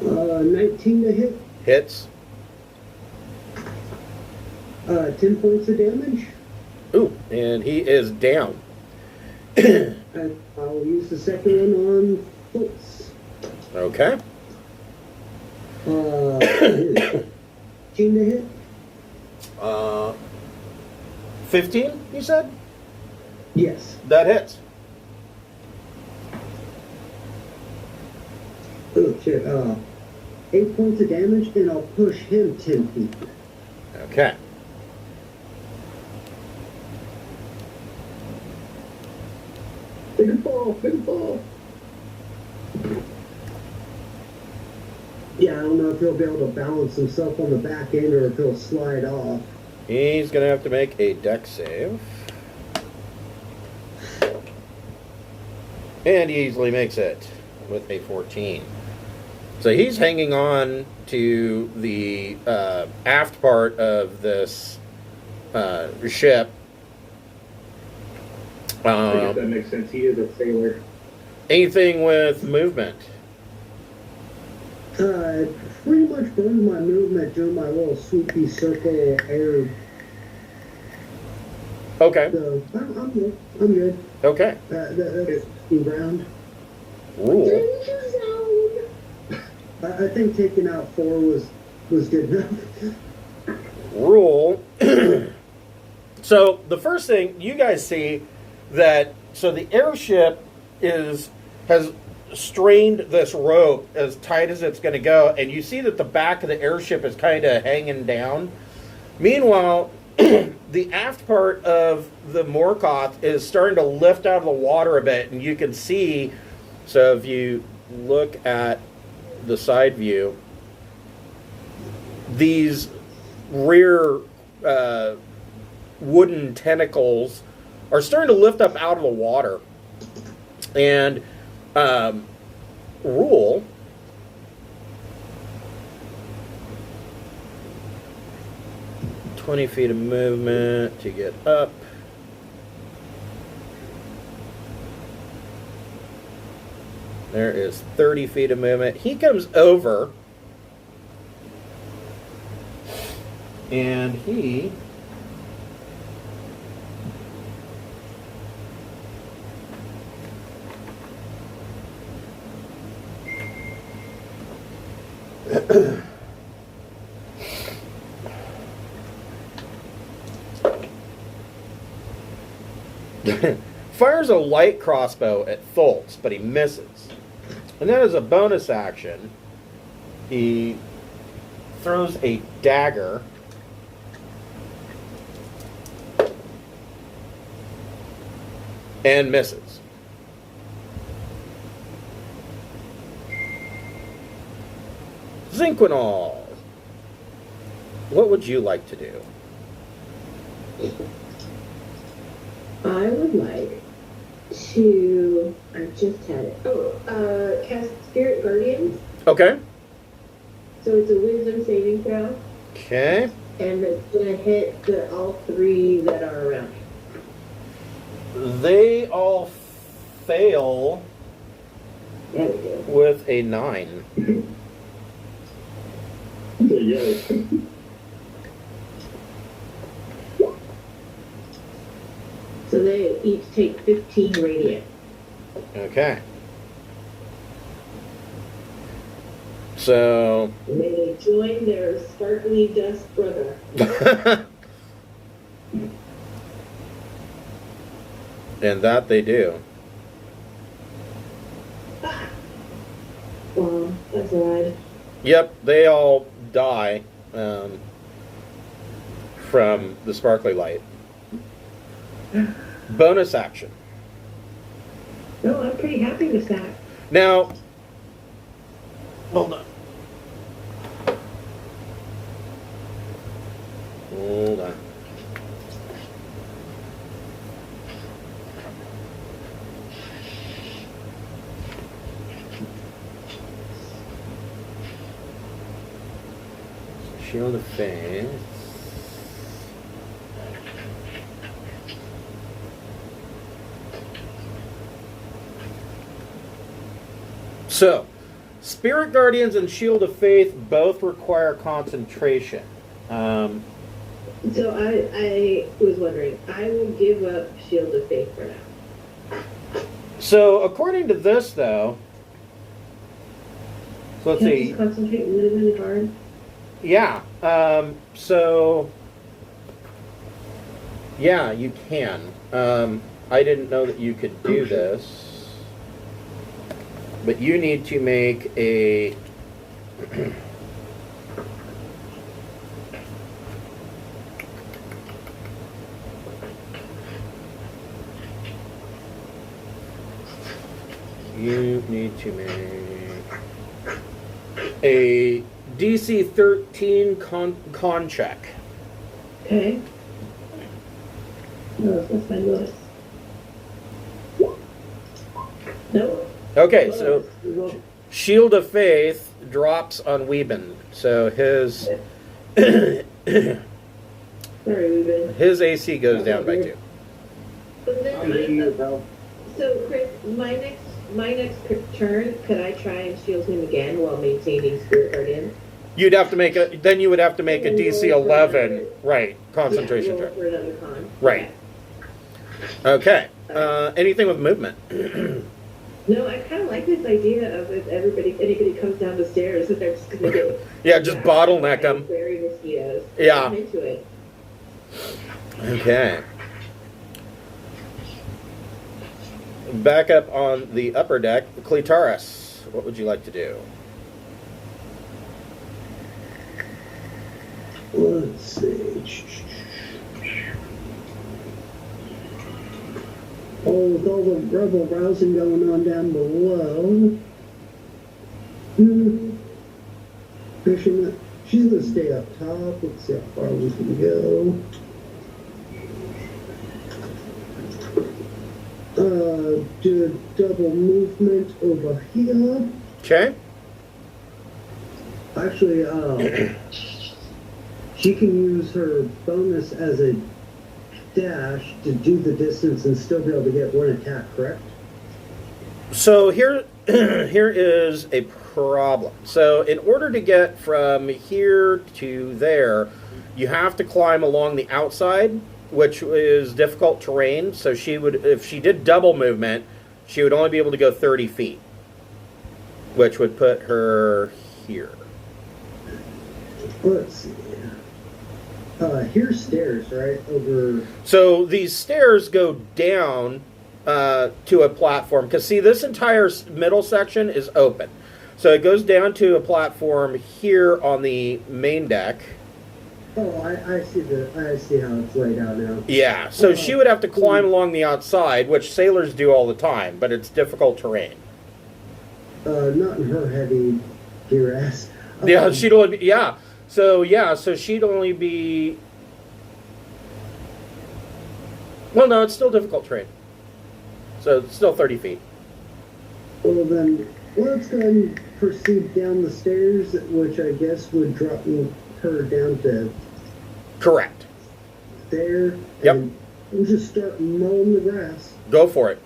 19 to hit. Hits. 10 points of damage. Ooh, and he is down. And I'll use the second one on Fultz. Okay. 15 to hit. 15, you said? Yes. That hits. Oh shit. 8 points of damage, and I'll push him 10 feet. Okay. Big fall, big fall. Yeah, I don't know if he'll be able to balance himself on the back end or if he'll slide off. He's going to have to make a dex save. And he easily makes it with a 14. So he's hanging on to the aft part of this ship. I guess that makes sense. He is a sailor. Anything with movement? Pretty much burned my movement doing my little swoopy circle air. Okay. So I'm good. I'm good. Okay. That's round. Rule. I think taking out 4 was good enough. Rule. So the first thing you guys see that the airship has strained this rope as tight as it's going to go, and you see that the back of the airship is kind of hanging down. Meanwhile, the aft part of the Morkoth is starting to lift out of the water a bit, and you can see. So if you look at the side view, these rear wooden tentacles are starting to lift up out of the water. And Rule (20 feet of movement to get up). There is 30 feet of movement. He comes over and he fires a light crossbow at Thultz, but he misses. And then as a bonus action, he throws a dagger and misses. Zinquinol, what would you like to do? I would like to. I just had it. Cast Spirit Guardians. Okay. So it's a Wisdom saving throw, Okay. and it's gonna hit all 3 that are around me. They all fail There we go. with a 9. Yeah. So they each take 15 radiant. Okay. So. May they join their sparkly dust brother. And that they do. Ah! Wow, that's rad. Yep, they all die from the sparkly light. Bonus action. No, I'm pretty happy with that. Now, hold on. Hold on. Shield of Faith. So, Spirit Guardians and Shield of Faith both require concentration. So I was wondering, I will give up Shield of Faith for now. So according to this, though, so let's Can I see. just concentrate really hard? Yeah. So yeah, you can. I didn't know that you could do this, but you need to make a. You need to make a DC 13 con check. Okay. No, that's my lowest. Nope. Okay, so Well, Shield of Faith drops on Weeben. So his sorry, Ruben. his AC goes down by 2. But then I'm getting there, pal. So, Chris, my next turn, could I try and shield him again while maintaining Spirit Guardian? You'd have to make a then you would have to make a DC 11, right, concentration Yeah, roll check. for another con. Right. Okay. Anything with movement? No, I kind of like this idea of if anybody comes down the stairs, that they're just going to get... Yeah, just bottleneck them. Very mosquitoes. Yeah. I'm into it. Okay. Back up on the upper deck, Cletaris. What would you like to do? Let's see. Oh, with all the rebel rousing going on down below. Pushing it. She's gonna stay up top. Let's see how far we can go. Do a double movement over here. Okay. Actually, she can use her bonus as a dash to do the distance and still be able to get one attack, correct? So here is a problem. So in order to get from here to there, you have to climb along the outside, which is difficult terrain. So she would, if she did double movement, she would only be able to go 30 feet, which would put her here. Let's see. Here's stairs, right? Over. So these stairs go down to a platform, because see, this entire middle section is open. So it goes down to a platform here on the main deck. Oh, I see how it's laid out now. Yeah, so she would have to climb along the outside, which sailors do all the time, but it's difficult terrain. Not in her heavy gear ass. Yeah, she'd only be, so she'd only be. Well, no, it's still difficult terrain. So it's still 30 feet. Well then, let's go ahead and proceed down the stairs, which I guess would drop her down to Correct. there. Yep. And we'll just start mowing the grass. Go for it.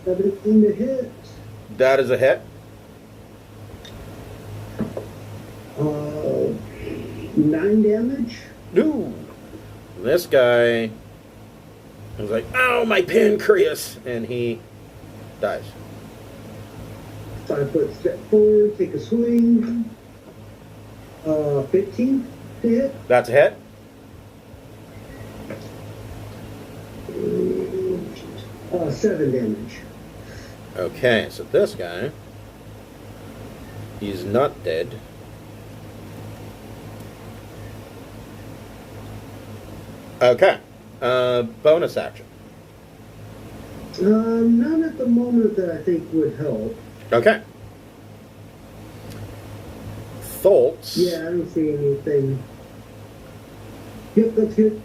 17 to hit. That is a hit. 9 damage. Ooh. This guy was like, "Ow, my pancreas," and he dies. 5 foot step forward, take a swing. 15 to hit. That's a hit. 7 damage. Okay, so this guy, he's not dead. Okay, bonus action. None at the moment that I think would help. Okay. Thoughts. Yeah, I don't see anything. Yep, that's good.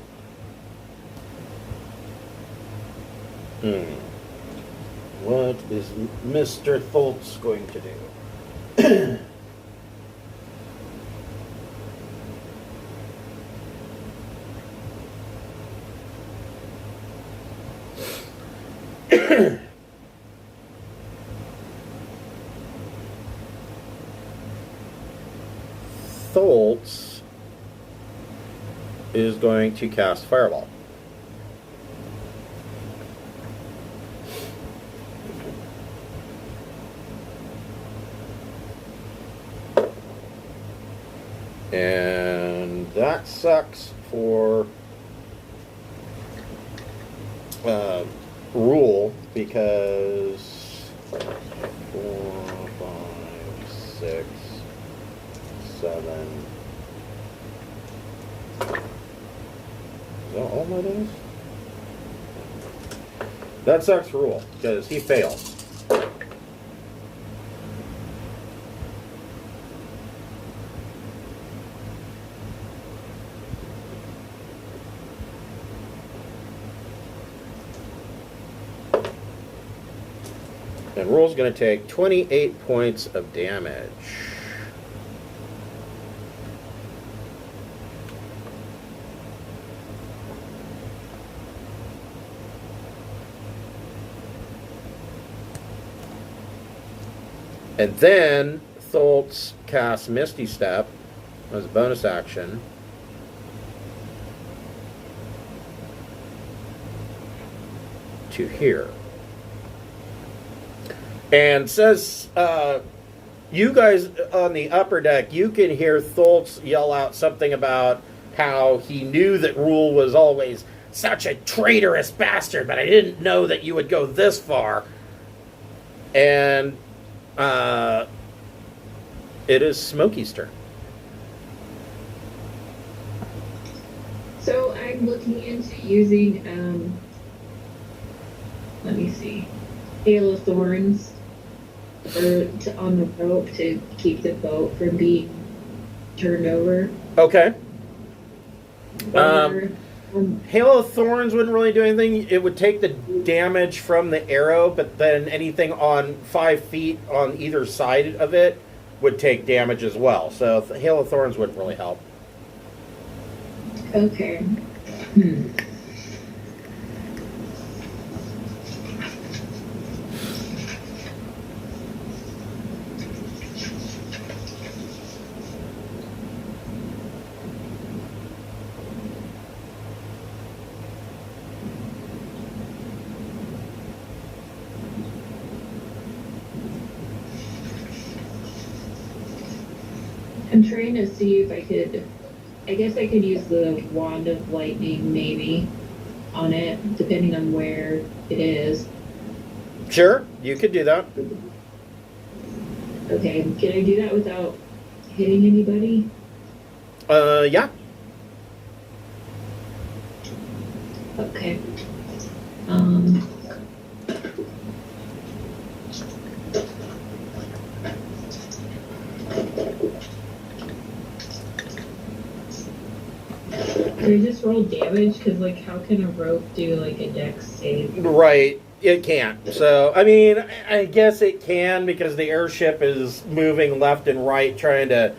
What is Mr. Tholtz going to do? going to cast Fireball. And that sucks for Rule because 4, 5, 6, 7. Is that all my days? That sucks for Rule because he failed. And Rule's going to take 28 points of damage. And then Thultz casts Misty Step as a bonus action. To here. And says, you guys on the upper deck, you can hear Thultz yell out something about how he knew that Rule was always such a traitorous bastard, but I didn't know that you would go this far. And it is Smokey's turn. So I'm looking into using, let me see, Hail of Thorns on the boat to keep the boat from being turned over. Okay. Or, Hail of Thorns wouldn't really do anything. It would take the damage from the arrow, but then anything on 5 feet on either side of it would take damage as well. So Hail of Thorns wouldn't really help. okay. I'm trying to see if I guess I could use the Wand of Lightning maybe on it, depending on where it is. Sure, you could do that. Okay, can I do that without hitting anybody? Yeah. Okay. Can I just roll damage? Because, like, how can a rope do, like, a dex save? Right. It can't. So, I mean, I guess it can because the airship is moving left and right trying to,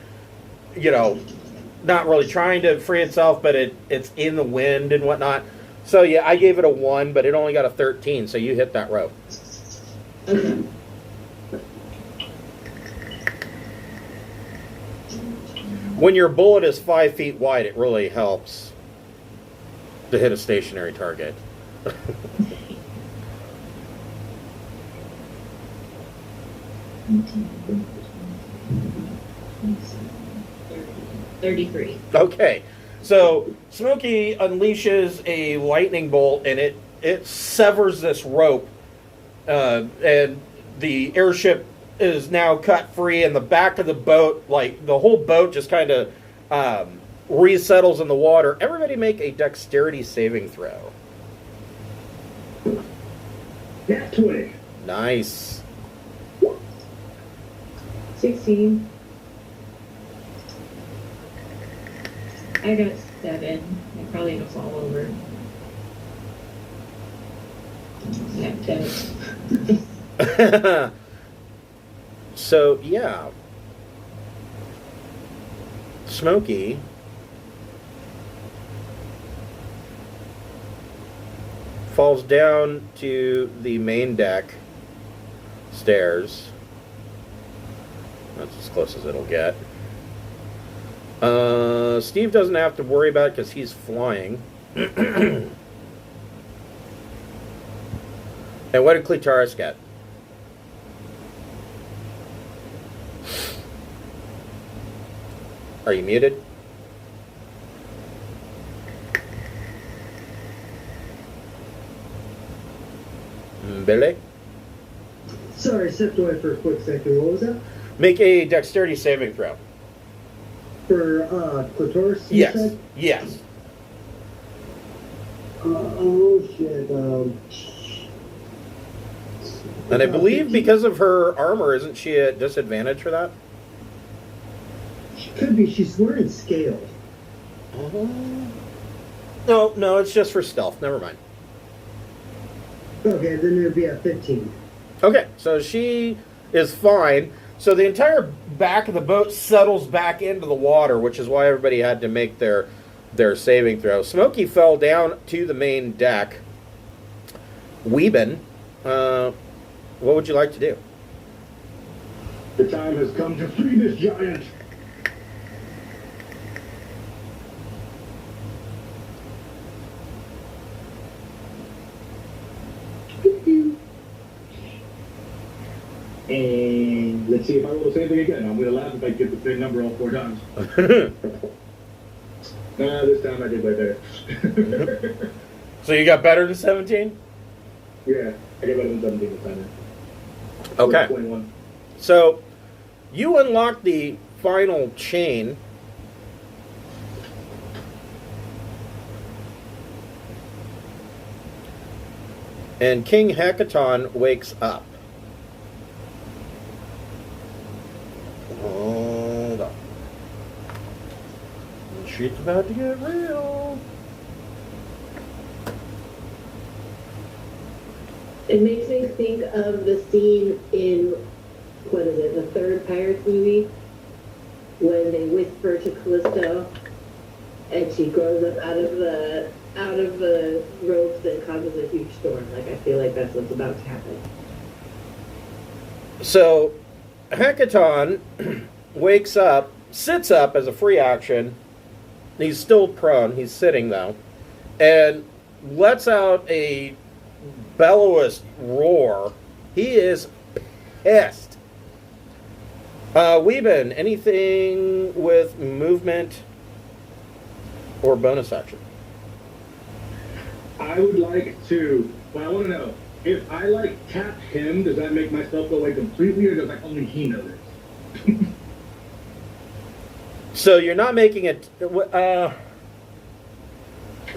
not really trying to free itself, but it's in the wind and whatnot. So, yeah, I gave it a 1, but it only got a 13, so you hit that rope. Okay. When your bullet is 5 feet wide, it really helps to hit a stationary target. 33. Okay, so Smokey unleashes a lightning bolt, and it severs this rope, and the airship is now cut free, and the back of the boat, like the whole boat, just kind of resettles in the water. Everybody make a dexterity saving throw. Nat 20. Nice. 16. I got 7. I'm probably gonna fall over. Yeah, 10. So, yeah. Smokey falls down to the main deck stairs. That's as close as it'll get. Steve doesn't have to worry about it because he's flying. And what did Clitaris get? Are you muted? Billy? Sorry, stepped away for a quick second. What was that? Make a dexterity saving throw. For clitoris, you Yes. said? Yes. Oh, shit. And I believe because of her armor, isn't she at disadvantage for that? She could be. She's wearing scale. No, it's just for stealth. Never mind. Okay, then it'd be at 15. Okay, so she is fine. So the entire back of the boat settles back into the water, which is why everybody had to make their saving throw. Smokey fell down to the main deck. Weeben, what would you like to do? The time has come to free this giant. And let's see if I roll the same thing again. I'm going to laugh if I get the same number all 4 times. Nah, this time I did way better. So you got better than 17? Yeah, I got better than 17 this time. Okay. 21. So you unlock the final chain. And King Hekaton wakes up. Hold on. Shit's about to get real. It makes me think of the scene in, what is it, the third Pirates movie, when they whisper to Callisto, and she grows up out of the ropes and causes a huge storm. Like, I feel like that's what's about to happen. So, Hekaton wakes up, sits up as a free action. He's still prone. He's sitting, though. And lets out a bellowous roar. He is pissed. Weeben, anything with movement or bonus action? I would like to, well, I want to know, if I, tap him, does that make myself go away completely, or does, only he know this? So you're not making it... 'Cause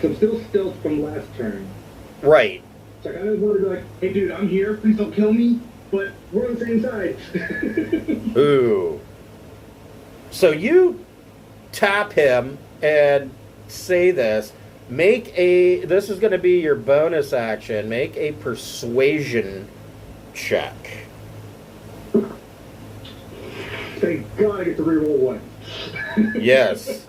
I'm still stealth from last turn. Right. So I kind of want to be like, hey, dude, I'm here, please don't kill me, but we're on the same side. Ooh. So you tap him and say this. This is going to be your bonus action. Make a persuasion check. Thank God I get to reroll one. Yes.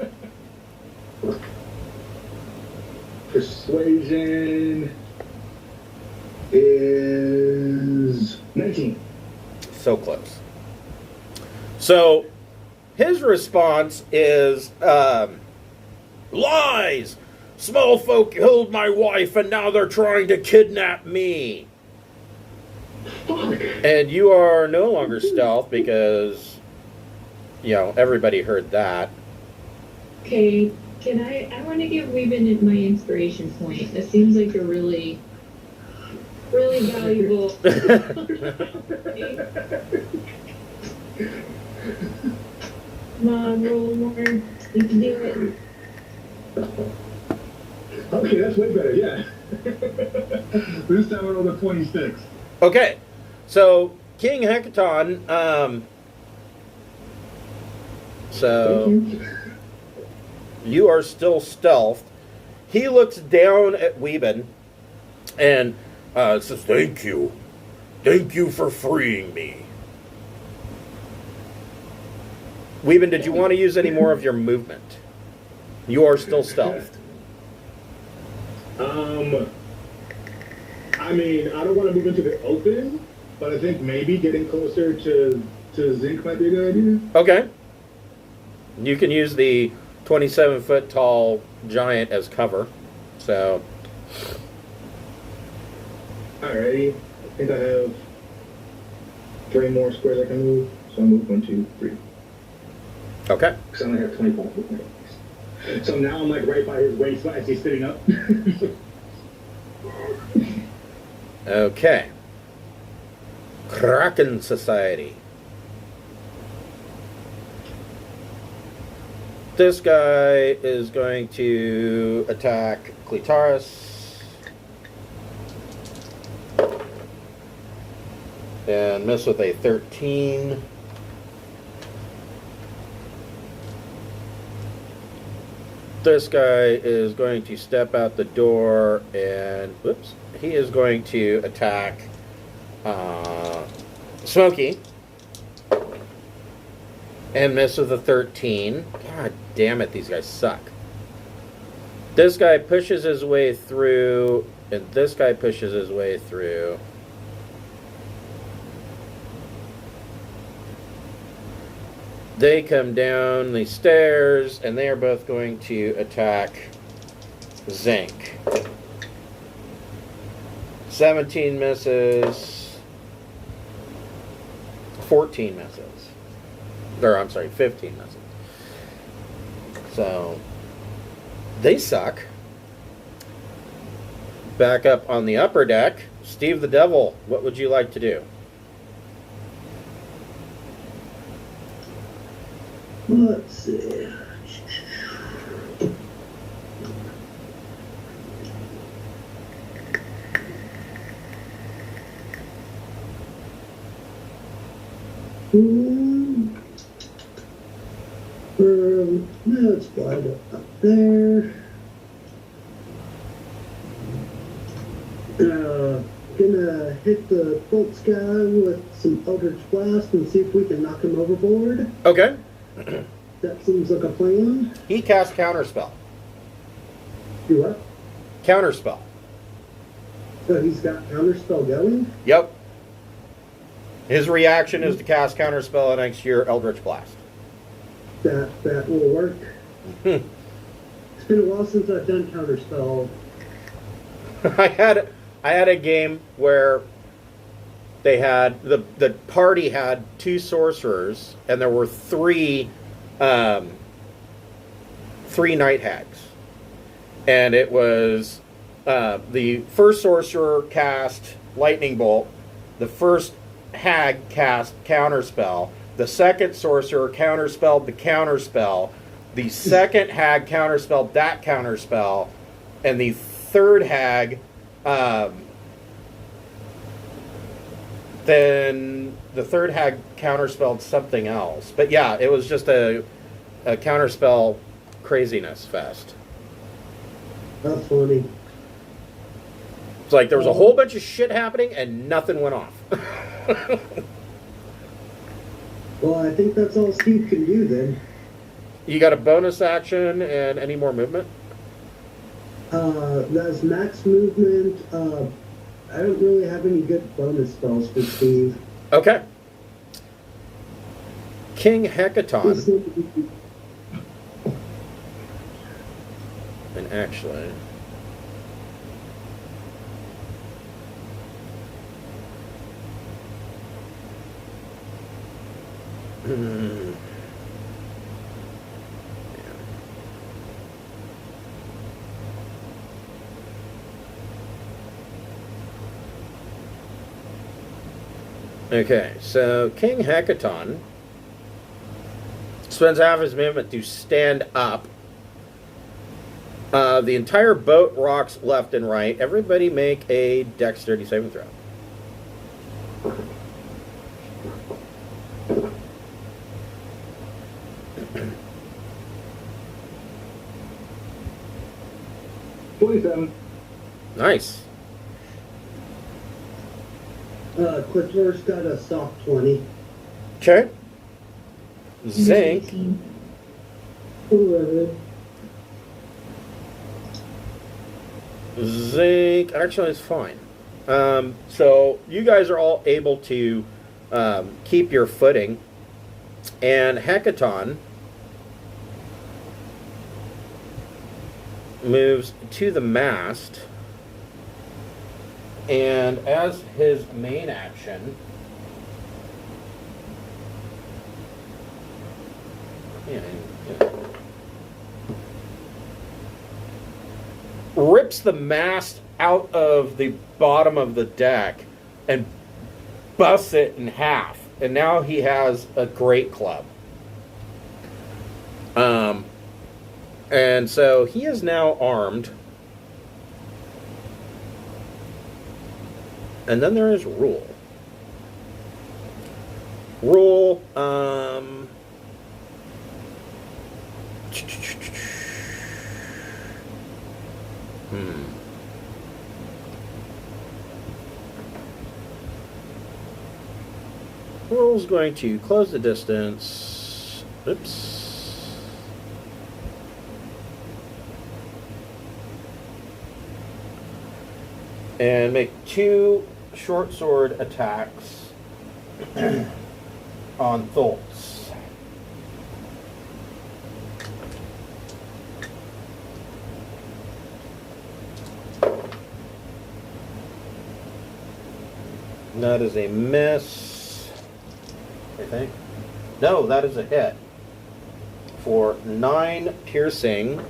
Persuasion is 19. So close. So his response is, lies! Small folk killed my wife and now they're trying to kidnap me. And you are no longer stealth because, everybody heard that. Okay, I want to give Weeben my inspiration point. That seems like a really, really valuable. Come on, roll more. You can do it. Okay, that's way better, yeah. This time I rolled a 26. Okay, so King Hekaton, so you are still stealthed. He looks down at Weeben and says, Thank you for freeing me. Weeben, did you want to use any more of your movement? You are still stealthed. I mean, I don't want to move into the open, but I think maybe getting closer to Zinc might be a good idea. Okay. You can use the 27-foot tall giant as cover. So, Alrighty. I think I have 3 more squares I can move. So I'll move 1, 2, 3. okay. Because I only have 25 foot points. So now I'm like right by his waist as he's sitting up. Okay. Kraken Society. This guy is going to attack Clitaris. And miss with a 13. This guy is going to step out the door and, whoops, he is going to attack Smokey. And miss with a 13. God damn it, these guys suck. This guy pushes his way through, and this guy pushes his way through. They come down the stairs, and they are both going to attack Zinc. 17 misses. 14 misses. Or, I'm sorry, 15 misses. So, they suck. Back up on the upper deck. Steve the Devil, what would you like to do? Let's see. Let's slide it up there. Gonna hit the Bolts guy with some Eldritch Blast and see if we can knock him overboard. Okay. That seems like a plan. He casts Counterspell. Do what? Counterspell. So he's got Counterspell going? Yep. His reaction is to cast Counterspell next your Eldritch Blast. That will work. It's been a while since I've done Counterspell. I had a game where they had the party had 2 sorcerers and there were 3 night hags, and it was the first sorcerer cast lightning bolt, the first hag cast counterspell, the second sorcerer counterspelled the counterspell, the second hag counterspelled that counterspell, and the third hag then the third hag counterspelled something else. But yeah, it was just a counterspell craziness fest. That's funny. It's like there was a whole bunch of shit happening and nothing went off. Well, I think that's all Steve can do then. You got a bonus action and any more movement? That's max movement. I don't really have any good bonus spells for Steve. Okay. King Hekaton. And actually, okay, so King Hekaton spends half his movement to stand up. The entire boat rocks left and right. Everybody make a dexterity saving throw. Nice. Clitler's got a soft 20. Okay. Zinc. 11. Zinc actually is fine. So you guys are all able to keep your footing, and Hekaton moves to the mast, and as his main action, rips the mast out of the bottom of the deck and busts it in half. And now he has a great club. And so he is now armed. And then there is Rule. Rule, Rule's going to close the distance. Oops. And make 2 short sword attacks on Thults. And that is a miss, I think. No, that is a hit. For 9 piercing.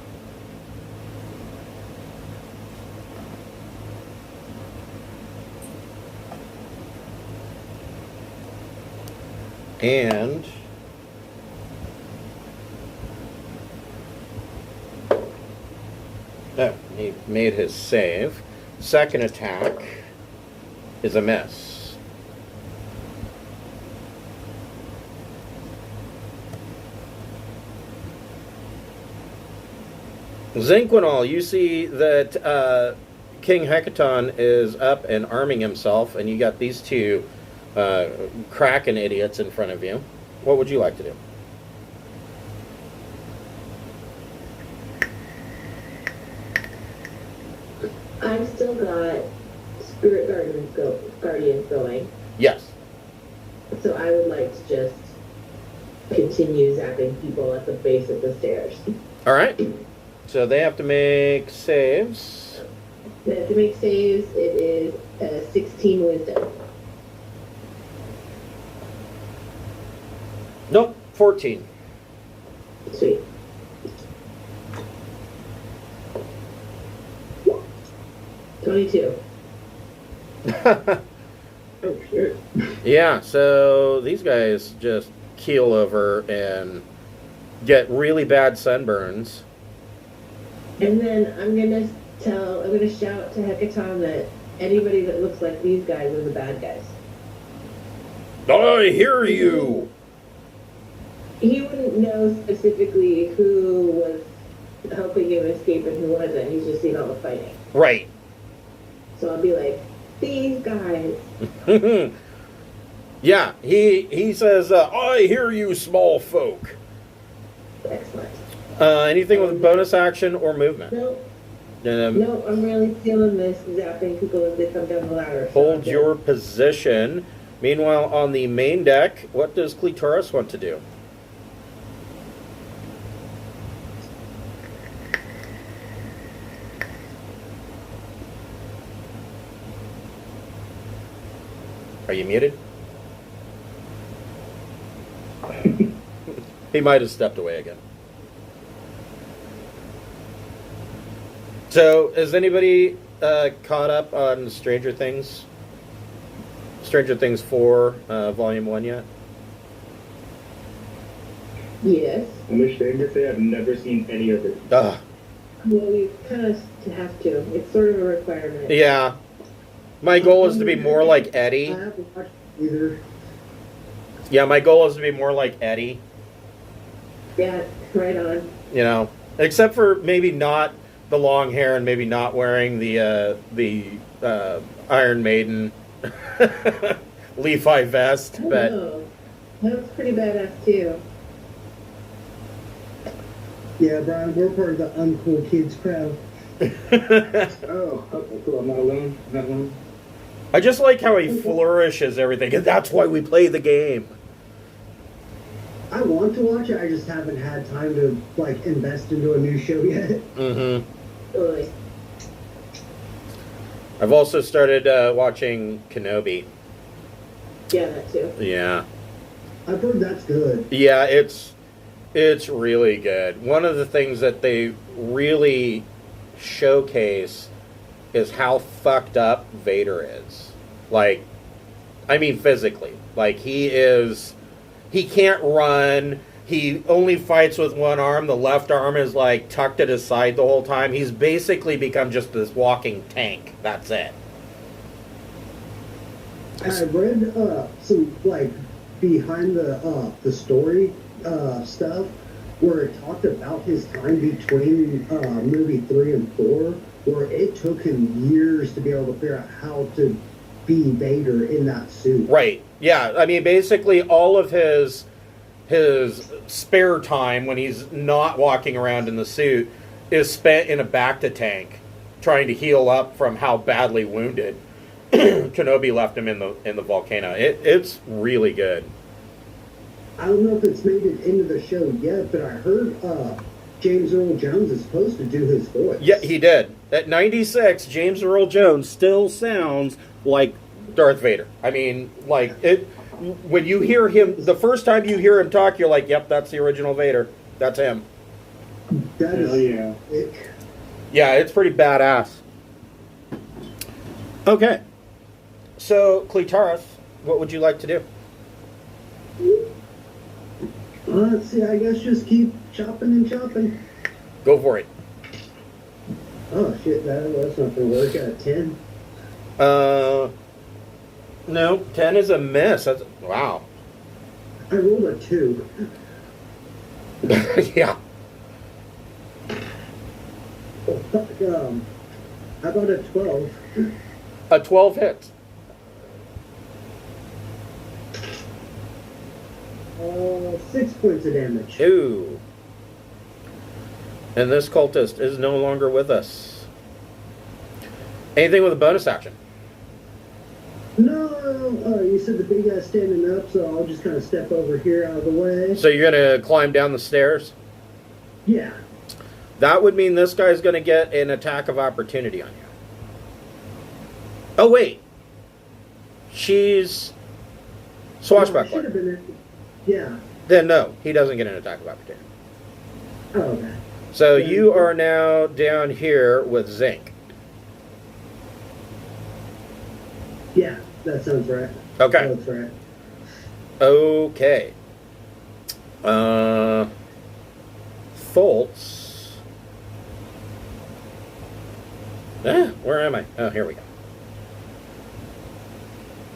And oh, he made his save. Second attack is a miss. Zinquinol, you see that King Hekaton is up and arming himself, and you got these 2 Kraken idiots in front of you. What would you like to do? I've still got Spirit Guardians going, Yes. so I would like to just continue zapping people at the base of the stairs. All right. So they have to make saves. They have to make saves. It is a 16 wisdom. Nope, 14. Sweet. $22. Oh, shit. Yeah, so these guys just keel over and get really bad sunburns. And then I'm gonna shout to Hekaton that anybody that looks like these guys are the bad guys. I hear you! He wouldn't know specifically who was helping him escape and who wasn't. He's just seen all the fighting. Right. So I'll be like, these guys. Yeah, he says, I hear you, small folk. Excellent. Anything with a bonus action or movement? Nope. Um, Nope, I'm really feeling this zapping people as they come down the ladder. So Hold I'm good. your position. Meanwhile, on the main deck, what does Clitoris want to do? Are you muted? He might have stepped away again. So, is anybody caught up on Stranger Things? Stranger Things 4, Volume 1 yet? Yes. I'm ashamed to say I've never seen any of it. Ugh. Well, we kind of have to. It's sort of a requirement. Yeah. My goal is to be more like I Eddie. haven't watched either. Yeah, my goal is to be more like Eddie. Yeah, right on. You know, except for maybe not the long hair and maybe not wearing the Iron Maiden Levi vest. I But know. That was pretty badass too. Yeah, Brian, we're part of the uncool kids crowd. Oh, okay, cool. I'm not alone. Not alone. I just like how he flourishes everything, and that's why we play the game. I want to watch it, I just haven't had time to, like, invest into a new show yet. Mm-hmm. Totally. I've also started watching Kenobi. Yeah, that too. Yeah. I've heard that's good. Yeah, it's really good. One of the things that they really showcase is how fucked up Vader is. Like, I mean physically. Like, he can't run. He only fights with one arm. The left arm is like tucked at his side the whole time. He's basically become just this walking tank. That's it. I read some like behind the story stuff where it talked about his time between movie 3 and 4, where it took him years to be able to figure out how to be Vader in that suit. Right. Yeah. I mean, basically all of his spare time when he's not walking around in the suit is spent in a Bacta tank trying to heal up from how badly wounded Kenobi left him in the volcano. It's really good. I don't know if it's made it into the show yet, but I heard James Earl Jones is supposed to do his voice. Yeah, he did. At 96, James Earl Jones still sounds like Darth Vader. I mean, like it. When you hear him, the first time you hear him talk, you're like, "Yep, that's the original Vader. That's him." That is, Hell yeah. Yeah, it's pretty badass. Okay, so Cletaris, what would you like to do? Let's see, I guess just keep chopping and chopping. Go for it. Oh shit, that's not gonna work at 10. No, 10 is a miss. That's, wow. I rolled a 2. Yeah. How about a 12? A 12 hits. 6 points of damage. Ooh. And this cultist is no longer with us. Anything with a bonus action? No, you said the big guy's standing up, so I'll just kind of step over here out of the way. So you're going to climb down the stairs? Yeah. That would mean this guy's going to get an attack of opportunity on you. Oh, wait. She's swashbuckler. Should have been. Yeah. Then no, he doesn't get an attack of opportunity. Oh, okay. So you are now down here with Zinc. Yeah, that sounds right. Okay. That's right. Okay. Foltz. Where am I? Oh, here we go.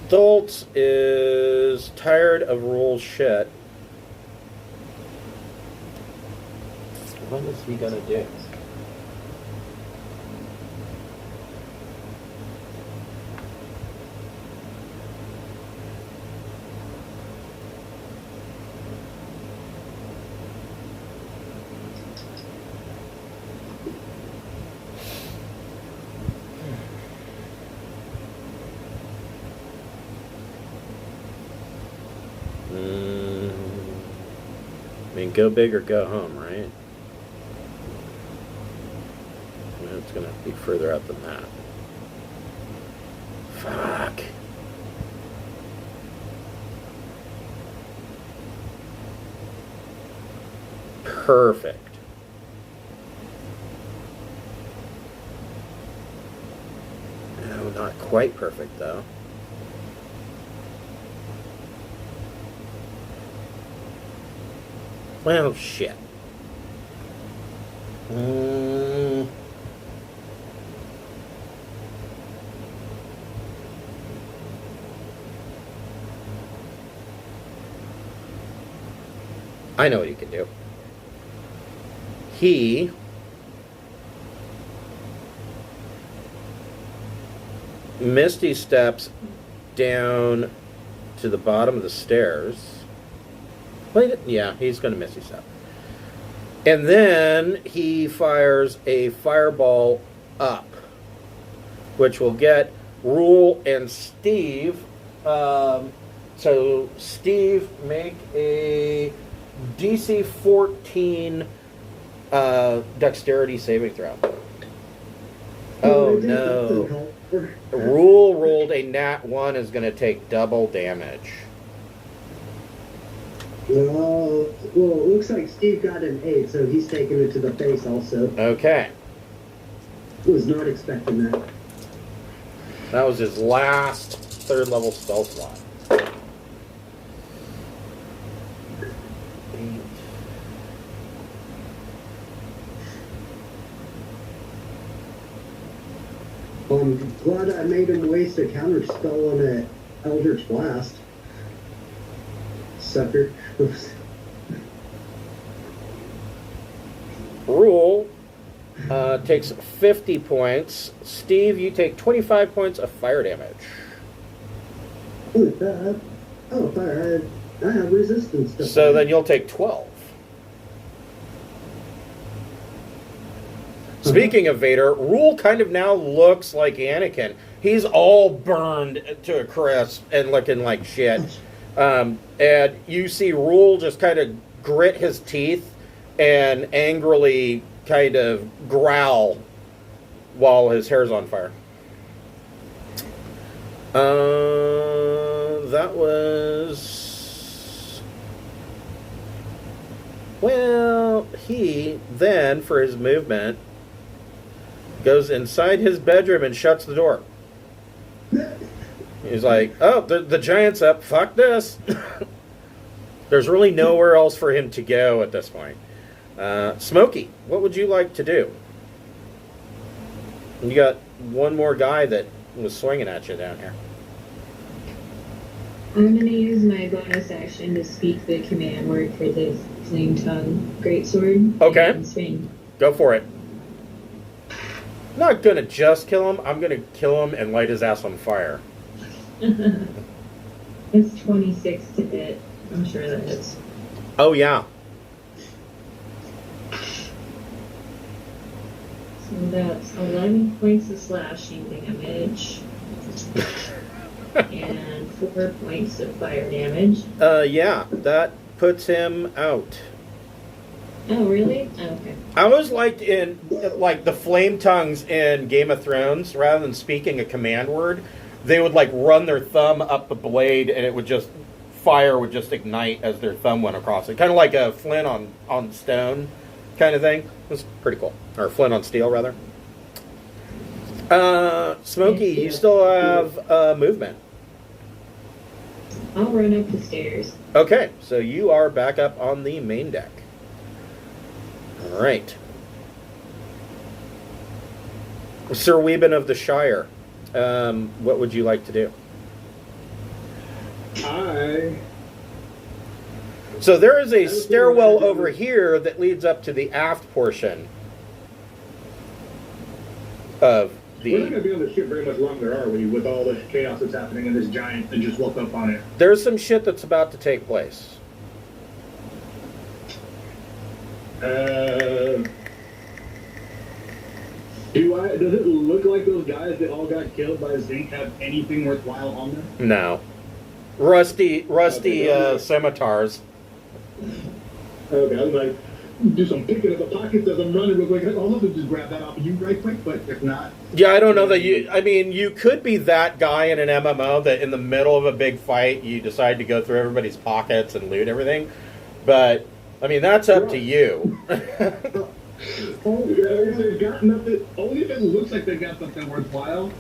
Foltz is tired of Roll's shit. What is he gonna do? I mean, go big or go home, right? It's going to be further out than that. Fuck. Perfect. No, not quite perfect, though. Well, shit. I know what he can do. He Misty steps down to the bottom of the stairs. Well, yeah, he's going to Misty step. And then he fires a fireball up, which will get Rule and Steve. So Steve, make a DC 14 dexterity saving throw. Oh they did no. something called- Rule rolled a nat 1 is going to take double damage. Well, it looks like Steve got an 8, so he's taking it to the face also. Okay. Was not expecting that. That was his last 3rd level spell slot. 8. I'm glad I made him waste a counter spell on an Eldritch Blast. Sucker. Rule takes 50 points. Steve, you take 25 points of fire damage. With that, fire, I have resistance to So fire. then you'll take 12. Speaking of Vader, Rule kind of now looks like Anakin. He's all burned to a crisp and looking like shit. And you see Rule just kind of grit his teeth and angrily kind of growl while his hair's on fire. That was... Well, he then, for his movement, goes inside his bedroom and shuts the door. He's like, oh, the giant's up. Fuck this. There's really nowhere else for him to go at this point. Smokey, what would you like to do? You got one more guy that was swinging at you down here. I'm going to use my bonus action to speak the command word for the flame tongue greatsword. Okay. And swing. Go for it. Not gonna just kill him. I'm gonna kill him and light his ass on fire. It's 26 to hit. I'm sure that hits. Oh yeah. So that's 11 points of slashing damage. And 4 points of fire damage. Yeah. That puts him out. Oh, really? Oh, okay. I always liked in like the flame tongues in Game of Thrones, rather than speaking a command word, they would like run their thumb up the blade and it would just fire would just ignite as their thumb went across it. Kind of like a flint on stone kind of thing. It was pretty cool. Or flint on steel rather. Smokey, you still have movement. I'll run up the stairs. Okay, so you are back up on the main deck. All right. Sir Weeben of the Shire, what would you like to do? So there is a stairwell over here that leads up to the aft portion of We're not going the... to be on the ship very much longer, are we, with all the chaos that's happening and this giant that just woke up on it? There's some shit that's about to take place. Does it look like those guys that all got killed by Zinc have anything worthwhile on them? No. Rusty scimitars. Okay, I was like, do some picking of the pockets as I'm running real quick. I'll have to just grab that off of you right quick, but if not... Yeah, I don't know that you... I mean, you could be that guy in an MMO that in the middle of a big fight, you decide to go through everybody's pockets and loot everything. But, I mean, that's up to you. If they've got nothing, only if it looks like they got something worthwhile.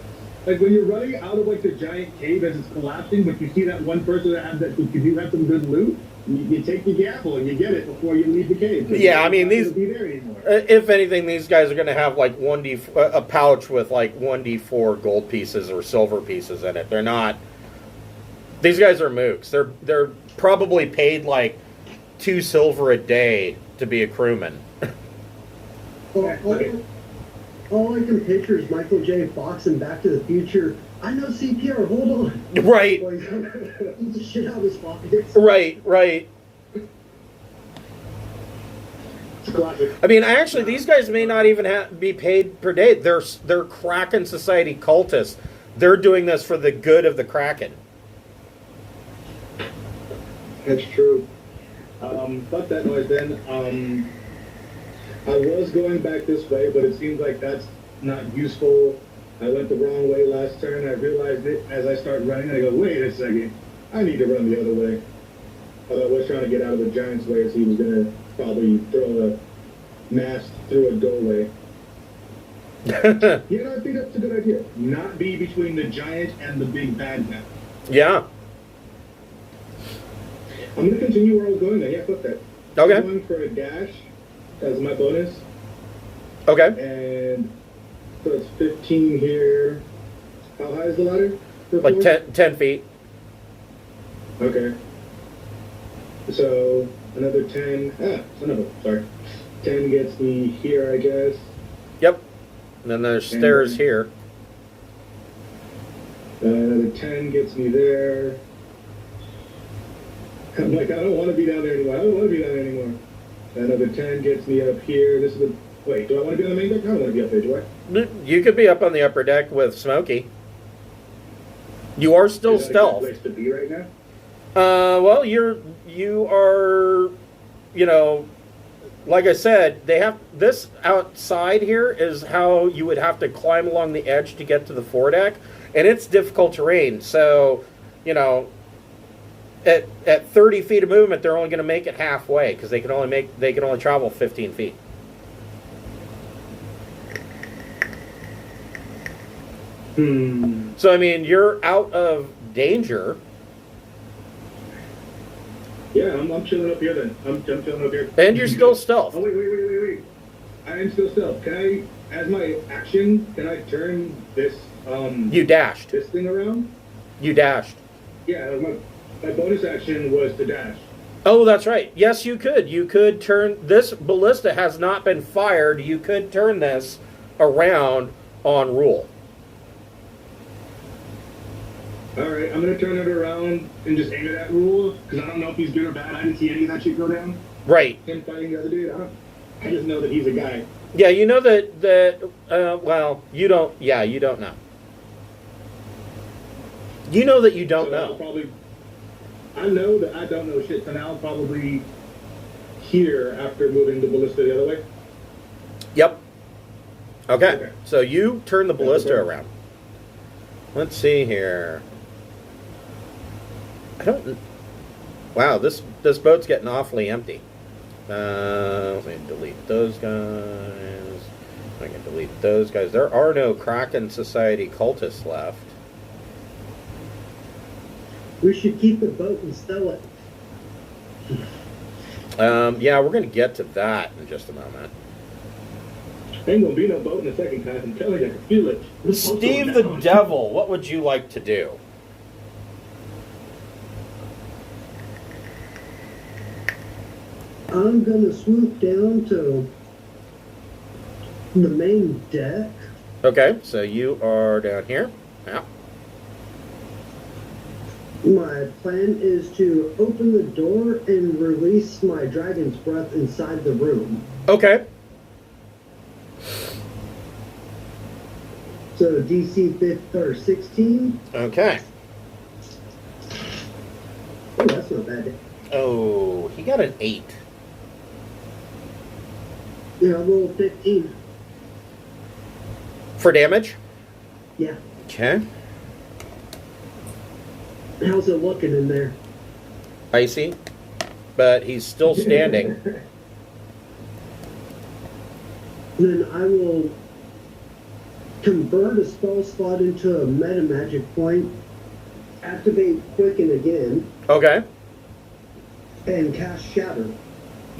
Like when you're running out of like the giant cave as it's collapsing, but you see that one person that has that, if you have some good loot, you take the gamble and you get it before you leave the cave. Yeah, I mean, these... Be there anymore. If anything, these guys are going to have like a pouch with like 1d4 gold pieces or silver pieces in it. They're not... These guys are mooks. They're probably paid like 2 silver a day to be a crewman. All I can picture is Michael J. Fox in Back to the Future. I know CPR, hold on. Right. Boy, eat the shit out of his pockets. Right. Classic. I mean, actually, these guys may not even be paid per day. They're Kraken Society cultists. They're doing this for the good of the Kraken. That's true. Fuck that noise then. I was going back this way, but it seems like that's not useful. I went the wrong way last turn. I realized it as I start running. I go, wait a second. I need to run the other way. Although I was trying to get out of the giant's way, as he was going to probably throw a mast through a doorway. Yeah, I think that's a good idea. Not be between the giant and the big bad guy. Yeah. I'm going to continue where I was going then. Yeah, flip that. Okay. I'm going for a dash as my bonus. Okay. And so it's 15 here. How high is the ladder? Like 10 feet. Okay. So another 10. Son of a. Sorry. 10 gets me here, I guess. Yep. And then there's stairs here. Another 10 gets me there. I'm like, I don't want to be down there anymore. I don't want to be down there anymore. Another 10 gets me up here. This is the. Wait, do I want to be on the main deck? I don't want to be up there, do I? You could be up on the upper deck with Smokey. You are still Is that a good stealth. place to be right now? Well, you are, you know, like I said, they have this outside here is how you would have to climb along the edge to get to the foredeck, and it's difficult terrain. So, you know, at 30 feet of movement, they're only going to make it halfway because they can only travel 15 feet. So I mean, you're out of danger. Yeah, I'm chilling up here then. I'm chilling up here. And you're still stealth. Oh, wait. I am still stealth. Can I, as my action, can I turn this, You dashed. this thing around? You dashed. Yeah, my bonus action was to dash. Oh, that's right. Yes, you could. You could turn this ballista has not been fired. You could turn this around on rule. Alright, I'm gonna turn it around and just aim it at Rule, because I don't know if he's good or bad. I didn't see any of that shit go down. Right. Him fighting the other dude, I just know that he's a guy. Yeah, you know well, you don't, yeah, you don't know. You know that you don't So now I'll know. probably, I know that I don't know shit, so now I'll probably here after moving the ballista the other way. Yep. Okay. Okay. So you turn the ballista okay. around. Let's see here. I don't. Wow, this boat's getting awfully empty. Let me delete those guys. I can delete those guys. There are no Kraken Society cultists left. We should keep the boat and sell it. Yeah, we're going to get to that in just a moment. Ain't gonna be no boat in the second class. I'm telling you, I can feel it. Steve the Devil, what would you like to do? I'm gonna swoop down to the main deck. Okay, so you are down here. Yeah. My plan is to open the door and release my dragon's breath inside the room. Okay. So DC 16. Okay. Oh, that's not bad. Oh, he got an 8. Yeah, I rolled 15. For damage? Yeah. Okay. How's it looking in there? Icy. But he's still standing. Then I will convert a spell slot into a meta magic point, activate Quicken again, Okay. and cast Shatter.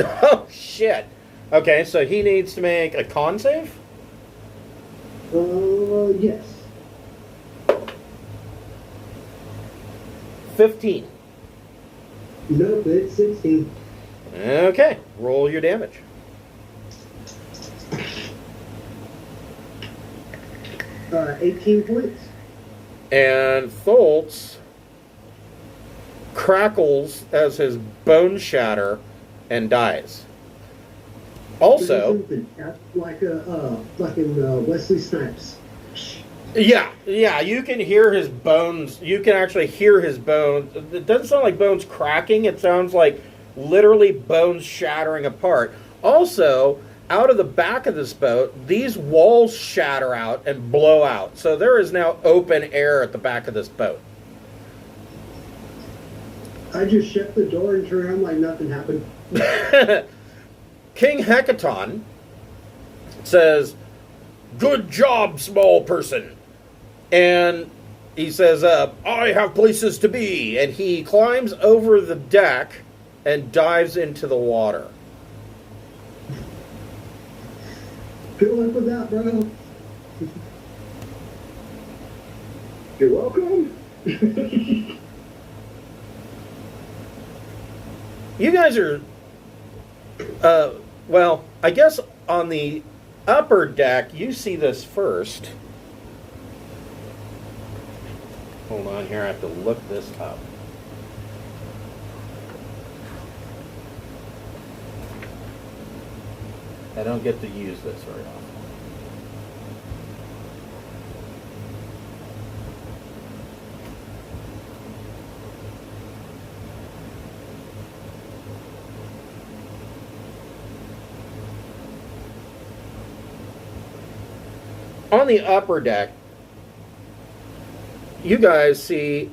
Oh, shit. Okay, so he needs to make a con save? Yes. 15. Nope, it's 16. Okay, roll your damage. Uh, 18 points. And Tholtz crackles as his bones shatter and dies. Also, Like in Wesley Snipes. yeah, you can hear his bones. You can actually hear his bones. It doesn't sound like bones cracking. It sounds like literally bones shattering apart. Also, out of the back of this boat, these walls shatter out and blow out. So there is now open air at the back of this boat. I just shut the door and turn around like nothing happened. King Hekaton says, "Good job, small person." And he says, "I have places to be." And he climbs over the deck and dives into the water. Good luck with that, bro. You're welcome. You guys are, well, I guess on the upper deck, you see this first. Hold on here, I have to look this up. I don't get to use this very often. On the upper deck, you guys see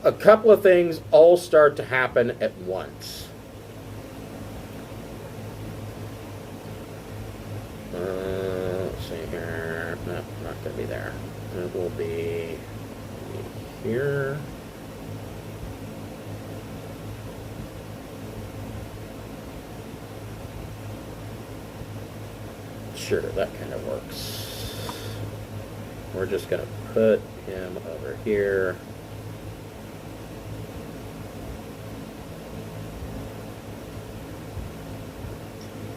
a couple of things all start to happen at once. Let's see here. No, not going to be there. It will be here. Sure, that kind of works. We're just going to put him over here.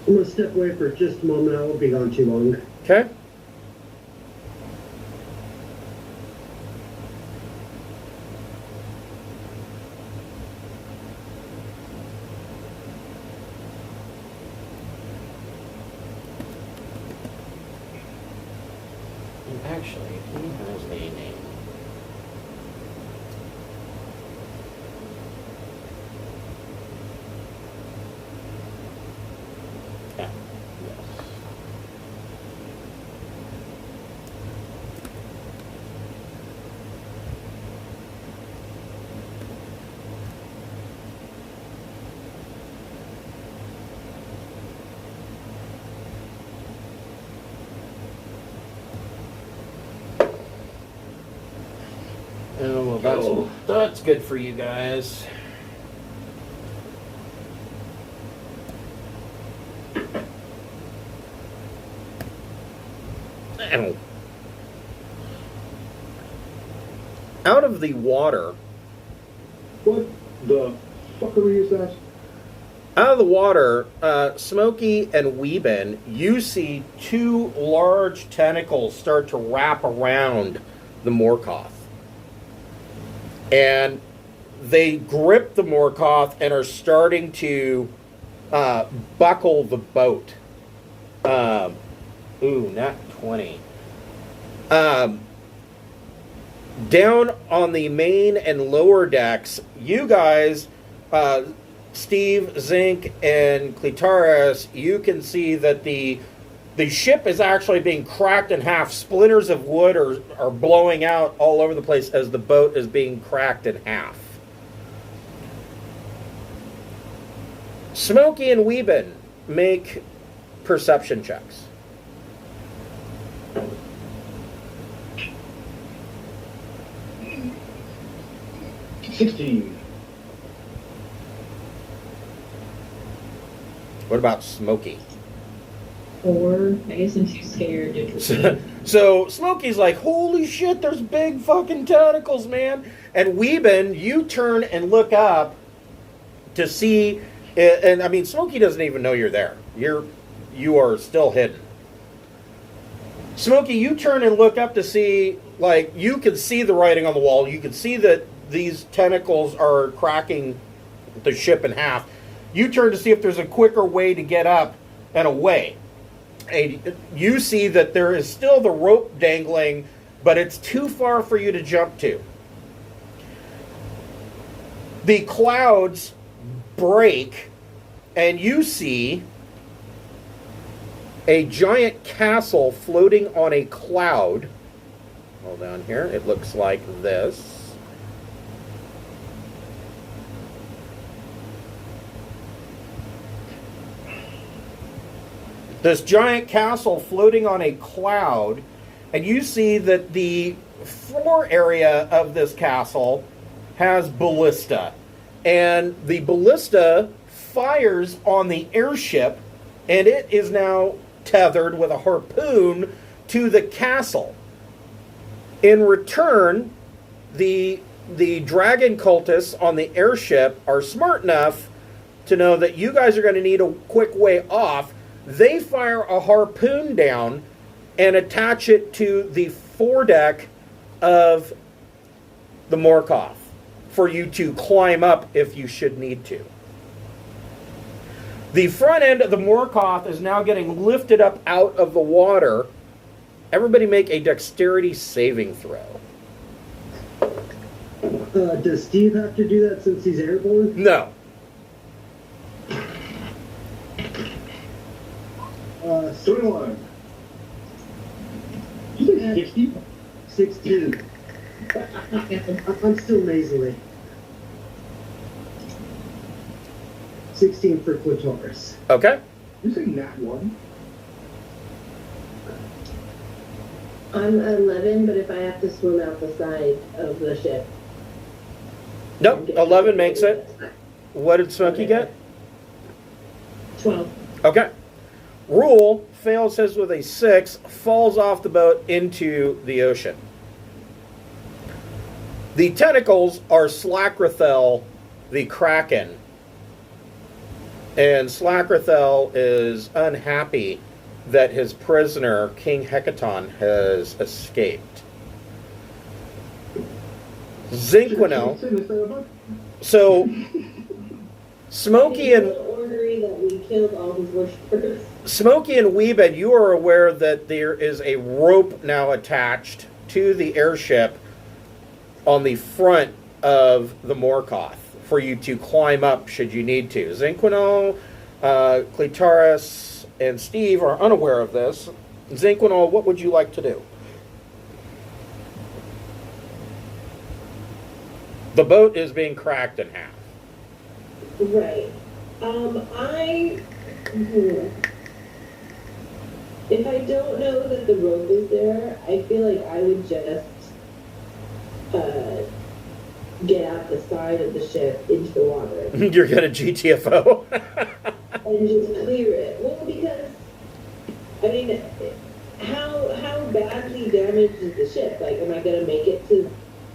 I'm going to step away for just a moment. I won't be gone too long. Okay. Actually, he has a name. Yeah, yes. Oh, well, that's good for you guys. Ow. Out of the water, What the fuckery is that? out of the water, Smokey and Weeben, you see two large tentacles start to wrap around the Morkoth. And they grip the Morkoth and are starting to buckle the boat. Not 20. Down on the main and lower decks, you guys, Steve, Zinc, and Clitaris, you can see that the ship is actually being cracked in half. Splinters of wood are blowing out all over the place as the boat is being cracked in half. Smokey and Weeben, make perception checks. 16. What about Smokey? 4. I guess I'm too scared to proceed. So Smokey's like, holy shit, there's big fucking tentacles, man. And Weeben, you turn and look up to see, and I mean, Smokey doesn't even know you're there. You are still hidden. Smokey, you turn and look up to see, like, you can see the writing on the wall. You can see that these tentacles are cracking the ship in half. You turn to see if there's a quicker way to get up and away. And you see that there is still the rope dangling, but it's too far for you to jump to. The clouds break, and you see a giant castle floating on a cloud. Hold on here. It looks like this. This giant castle floating on a cloud, and you see that the floor area of this castle has ballista, and the ballista fires on the airship, and it is now tethered with a harpoon to the castle. In return, the dragon cultists on the airship are smart enough to know that you guys are going to need a quick way off. They fire a harpoon down and attach it to the foredeck of the Morkoth for you to climb up if you should need to. The front end of the Morkoth is now getting lifted up out of the water. Everybody make a dexterity saving throw. Does Steve have to do that since he's airborne? No. 21. You said 60? 16. I'm still nasally. 16 for clitoris. Okay. You say nat 1? I'm 11, but if I have to swim out the side of the ship. Nope. 11 makes it. What did Smokey get? 12. Okay. Rule fails his with a 6, falls off the boat into the ocean. The tentacles are Slarkrethel, the Kraken. And Slarkrethel is unhappy that his prisoner, King Hekaton, has escaped. Zinquino. So, Smokey and Ornery that we killed all his worshippers. Smokey and Weebed, you are aware that there is a rope now attached to the airship on the front of the Morkoth for you to climb up should you need to. Zinquino, Clitaris, and Steve are unaware of this. Zinquino, what would you like to do? The boat is being cracked in half. Right. If I don't know that the rope is there, I feel like I would just get out the side of the ship into the water You're going to GTFO? and just clear it. Well, because I mean, how badly damaged is the ship? Like, am I going to make it to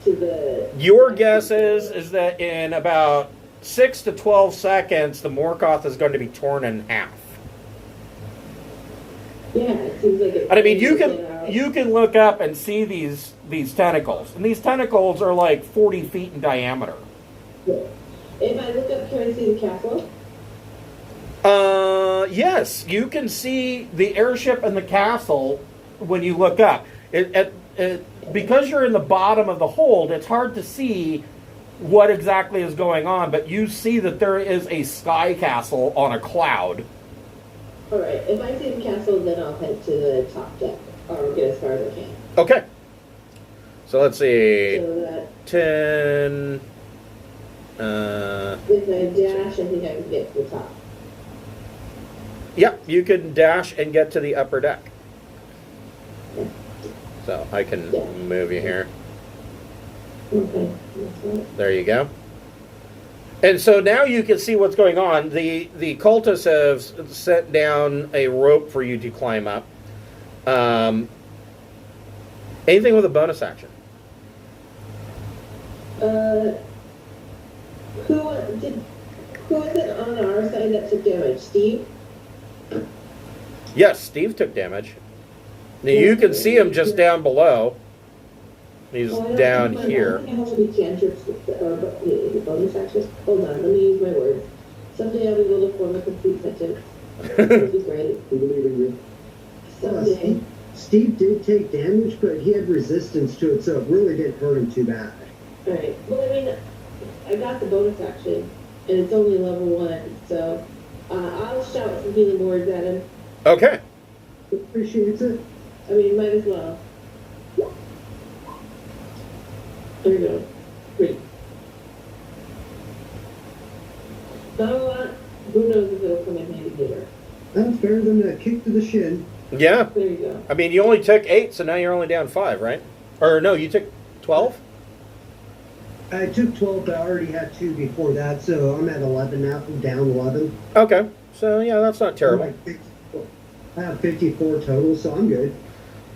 the? Your guess is that in about 6 to 12 seconds, the Morkoth is going to be torn in half. Yeah, it seems like it. And I mean, you can look up and see these tentacles, and these tentacles are like 40 feet in diameter. If I look up, can I see the castle? Yes, you can see the airship and the castle when you look up. Because you're in the bottom of the hold, it's hard to see what exactly is going on, but you see that there is a sky castle on a cloud. All right. If I see the castle, then I'll head to the top deck or get as far as I can. Okay. So let's see. So that 10. with a dash, I think I can get to the top. Yep, you can dash and get to the upper deck. So I can move you here. Okay. That's right. There you go. And so now you can see what's going on. The cultists have set down a rope for you to climb up. Anything with a bonus action? Who is it on our side that took damage? Steve? Yes, Steve took damage. Now you can see him just down below. He's down here. I don't think I have any cantrips or bonus actions. Hold on, let me use my words. Someday I'll be able to form a complete sentence. That'd be great. We believe in you. Someday. Steve did take damage, but he had resistance to it, so it really didn't hurt him too bad. Alright, well, I mean, I got the bonus action, and it's only level 1, so I'll shout some healing words at him. Okay. appreciates it. I mean, might as well. There you go. Great. Not a lot. Who knows if it'll come in handy later. That's better than a kick to the shin. Yeah. There you go. I mean, you only took 8, so now you're only down 5, right? Or no, you took 12? I took 12, but I already had 2 before that, so I'm at 11 now. I'm down 11. Okay. So, yeah, that's not terrible. I have 54 total, so I'm good.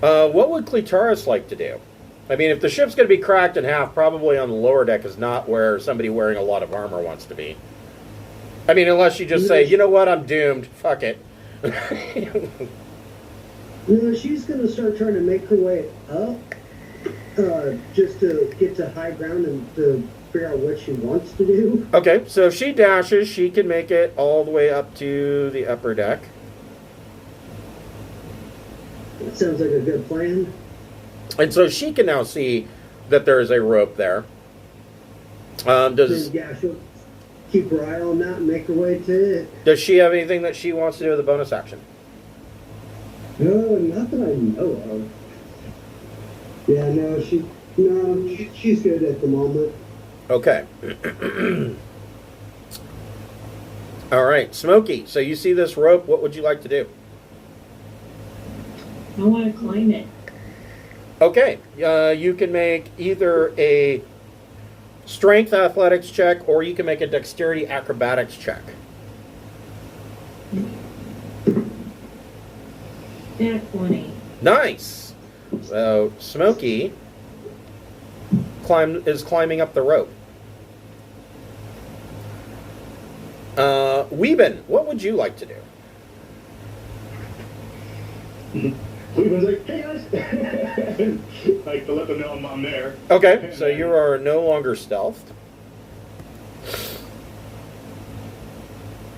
What would Clitaris like to do? I mean, if the ship's going to be cracked in half, probably on the lower deck is not where somebody wearing a lot of armor wants to be. I mean, unless you just say, you know what, I'm doomed. Fuck it. She's going to start trying to make her way up, just to get to high ground and to figure out what she wants to do. Okay, so if she dashes, she can make it all the way up to the upper deck. That sounds like a good plan. And so she can now see that there is a rope there. Does Yeah, she'll keep her eye on that and make her way to it. Does she have anything that she wants to do with a bonus action? No, not that I know of. Yeah, no, she's good at the moment. Okay. All right, Smokey. So you see this rope. What would you like to do? I want to climb it. Okay. You can make either a strength athletics check or you can make a dexterity acrobatics check. At 20. Nice. So Smokey is climbing up the rope. Weeben, what would you like to do? Cleveland's like, hey guys! Like to let them know I'm there. Okay, so you are no longer stealthed.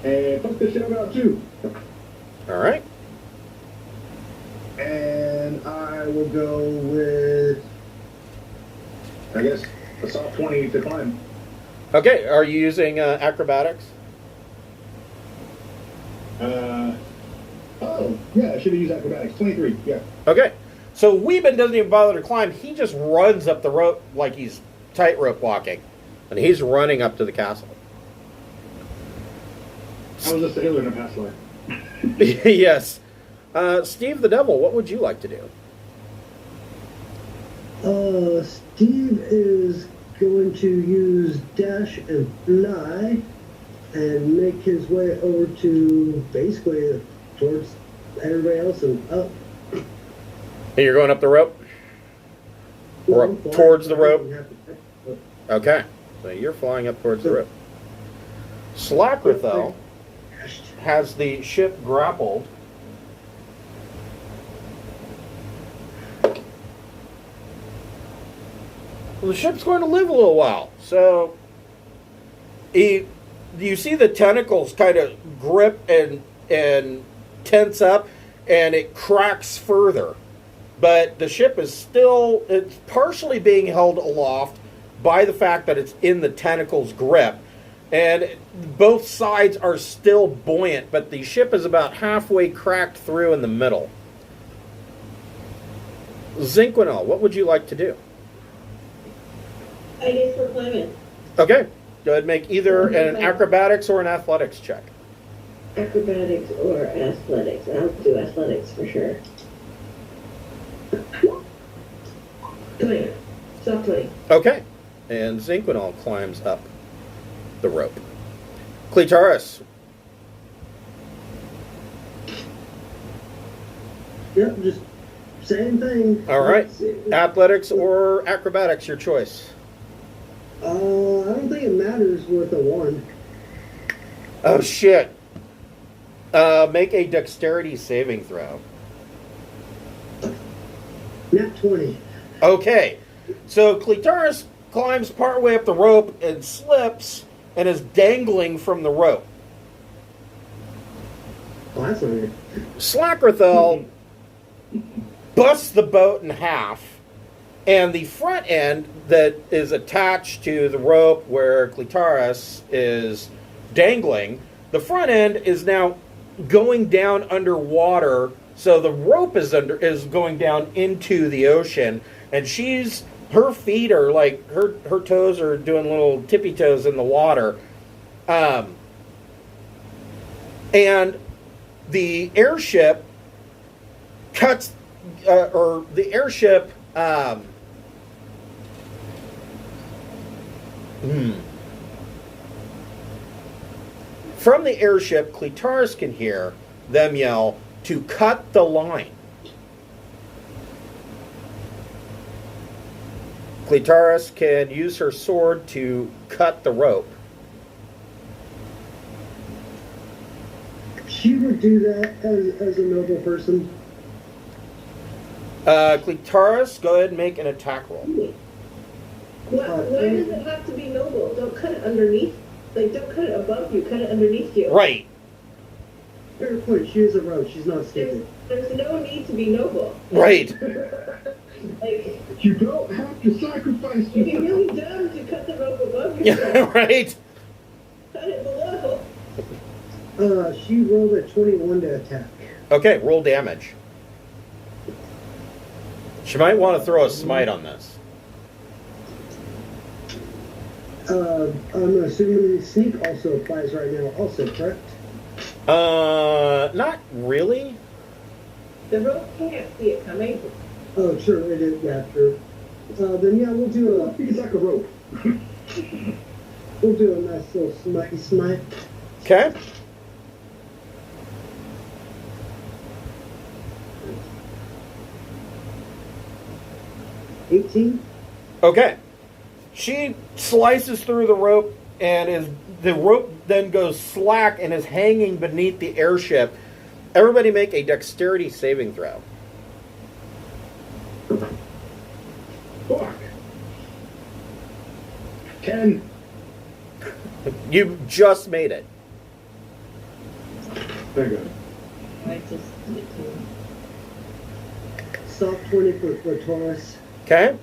And fuck this shit about too. All right. And I will go with, I guess, a soft 20 to climb. Okay, are you using acrobatics? Oh, yeah, I should have used acrobatics. 23, yeah. Okay, so Weeben doesn't even bother to climb. He just runs up the rope like he's tightrope walking. And he's running up to the castle. I was a sailor in a past life. Yes. Steve the Devil, what would you like to do? Steve is going to use dash and fly and make his way over to basically towards everybody else and up. And you're going up the rope? Or up towards the rope? Okay, so you're flying up towards the rope. Slarkrethel has the ship grappled. Well, the ship's going to live a little while, so you see the tentacles kind of grip and tense up, and it cracks further. But the ship is still, it's partially being held aloft by the fact that it's in the tentacles' grip. And both sides are still buoyant, but the ship is about halfway cracked through in the middle. Zinquinel, what would you like to do? I guess we're climbing. Okay, go ahead and make either an acrobatics or an athletics check. Acrobatics or athletics. I'll do athletics for sure. 20. Soft 20. Okay, and Zinquinel climbs up the rope. Clitaris. Yep, just same thing. All right, athletics or acrobatics, your choice. I don't think it matters with a 1. Oh, shit. Make a dexterity saving throw. Nat 20. Okay, so Clitaris climbs partway up the rope and slips and is dangling from the rope. Oh, that's not good. Slarkrethel busts the boat in half, and the front end that is attached to the rope where Clitaris is dangling, the front end is now going down underwater So the rope is going down into the ocean, and her feet are like her toes are doing little tippy toes in the water, and the airship cuts or the airship. From the airship, Clitaris can hear them yell to cut the line. Clitaris can use her sword to cut the rope. She would do that as a noble person. Clitaris, go ahead and make an attack roll. Why does it have to be noble? Don't cut it underneath. Like, don't cut it above you. Cut it underneath you. Right. Fair point. She is a rogue. She's not stupid. There's no need to be noble. Right. Like, You don't have to sacrifice you'd be yourself. really dumb to cut the rope above Yeah, yourself. right. Cut it below. She rolled a 21 to attack. Okay, roll damage. She might want to throw a smite on this. I'm assuming sneak also applies right now, also, correct? Not really. The rope can't see it coming. Oh, sure, it is, yeah, true. Then yeah, we'll do a It's like a rope. nice little smitey smite. Okay. $18. Okay. She slices through the rope, and the rope then goes slack and is hanging beneath the airship. Everybody make a dexterity saving throw. Fuck. 10. You just made it. Very good. I just did too. Soft 20 for Taurus. Okay.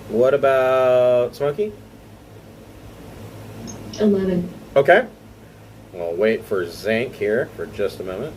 What about Smokey? 11. Okay. We'll wait for Zank here for just a moment.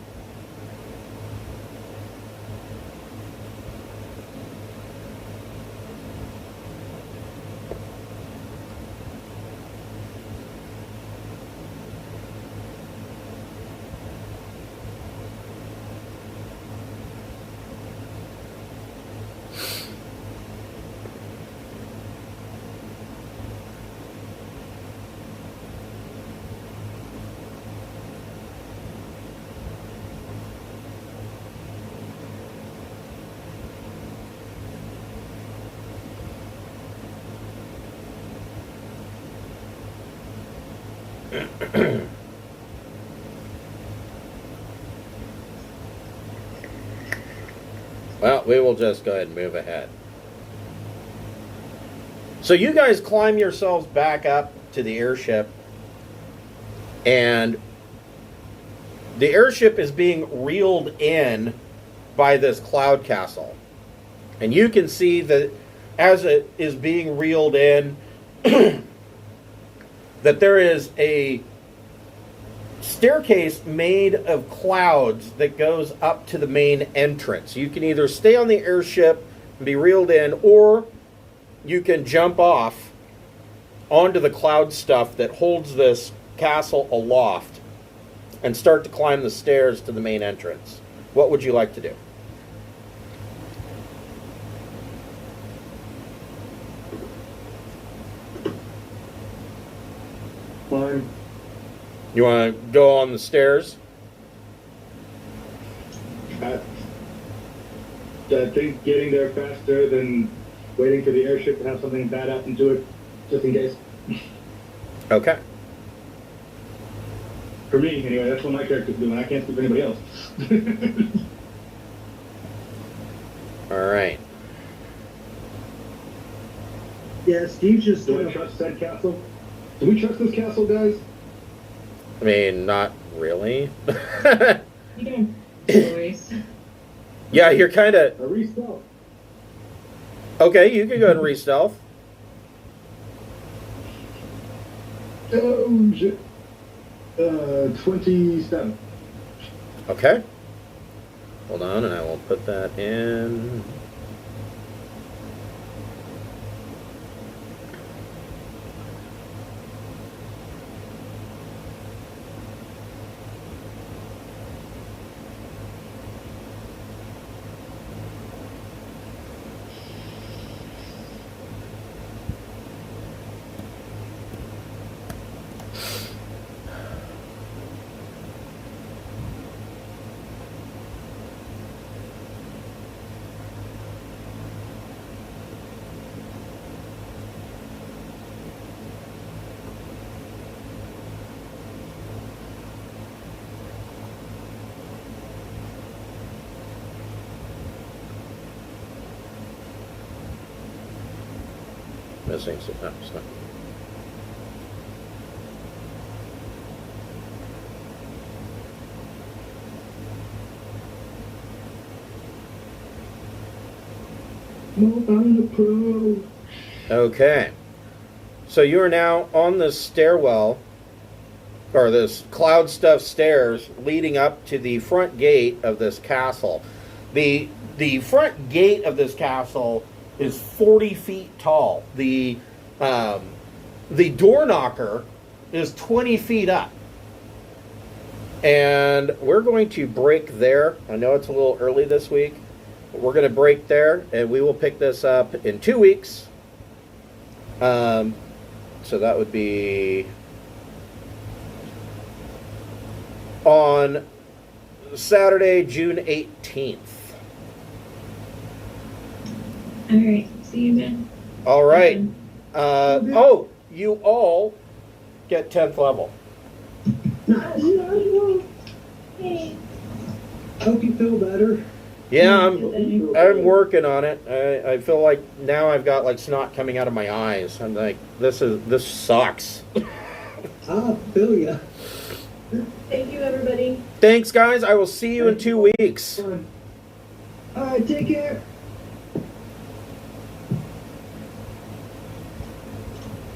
Well, we will just go ahead and move ahead. So you guys climb yourselves back up to the airship, and the airship is being reeled in by this cloud castle. And you can see that as it is being reeled in, that there is a staircase made of clouds that goes up to the main entrance. You can either stay on the airship and be reeled in, or you can jump off onto the cloud stuff that holds this castle aloft and start to climb the stairs to the main entrance. What would you like to do? Fine. You want to go on the stairs? I think getting there faster than waiting for the airship to have something bad happen to it, just in case. Okay. For me, anyway, that's what my character's doing. I can't speak for anybody else. All right. Yeah, Steve just... Do I trust said castle? Do we trust this castle, guys? I mean, not really. You don't choice. Yeah, you're kind of... A restart. Okay, you can go ahead and re-stealth. Oh, shit. 27. Okay. Hold on, and I will put that in. Missing some. No, it's not. Mobile Pro. Okay. So you are now on this stairwell, or this cloud stuffed stairs leading up to the front gate of this castle. The front gate of this castle is 40 feet tall. The door knocker is 20 feet up. And we're going to break there. I know it's a little early this week, but we're going to break there, and we will pick this up in 2 weeks. So that would be on Saturday, June 18th. All right. See you then. All right. Oh, you all get 10th level. Hey. Hope you feel better. Yeah, I'm working on it. I feel like now I've got like snot coming out of my eyes. I'm like, this sucks. I feel ya. Thank you, everybody. Thanks, guys. I will see you in 2 weeks. All right, take care.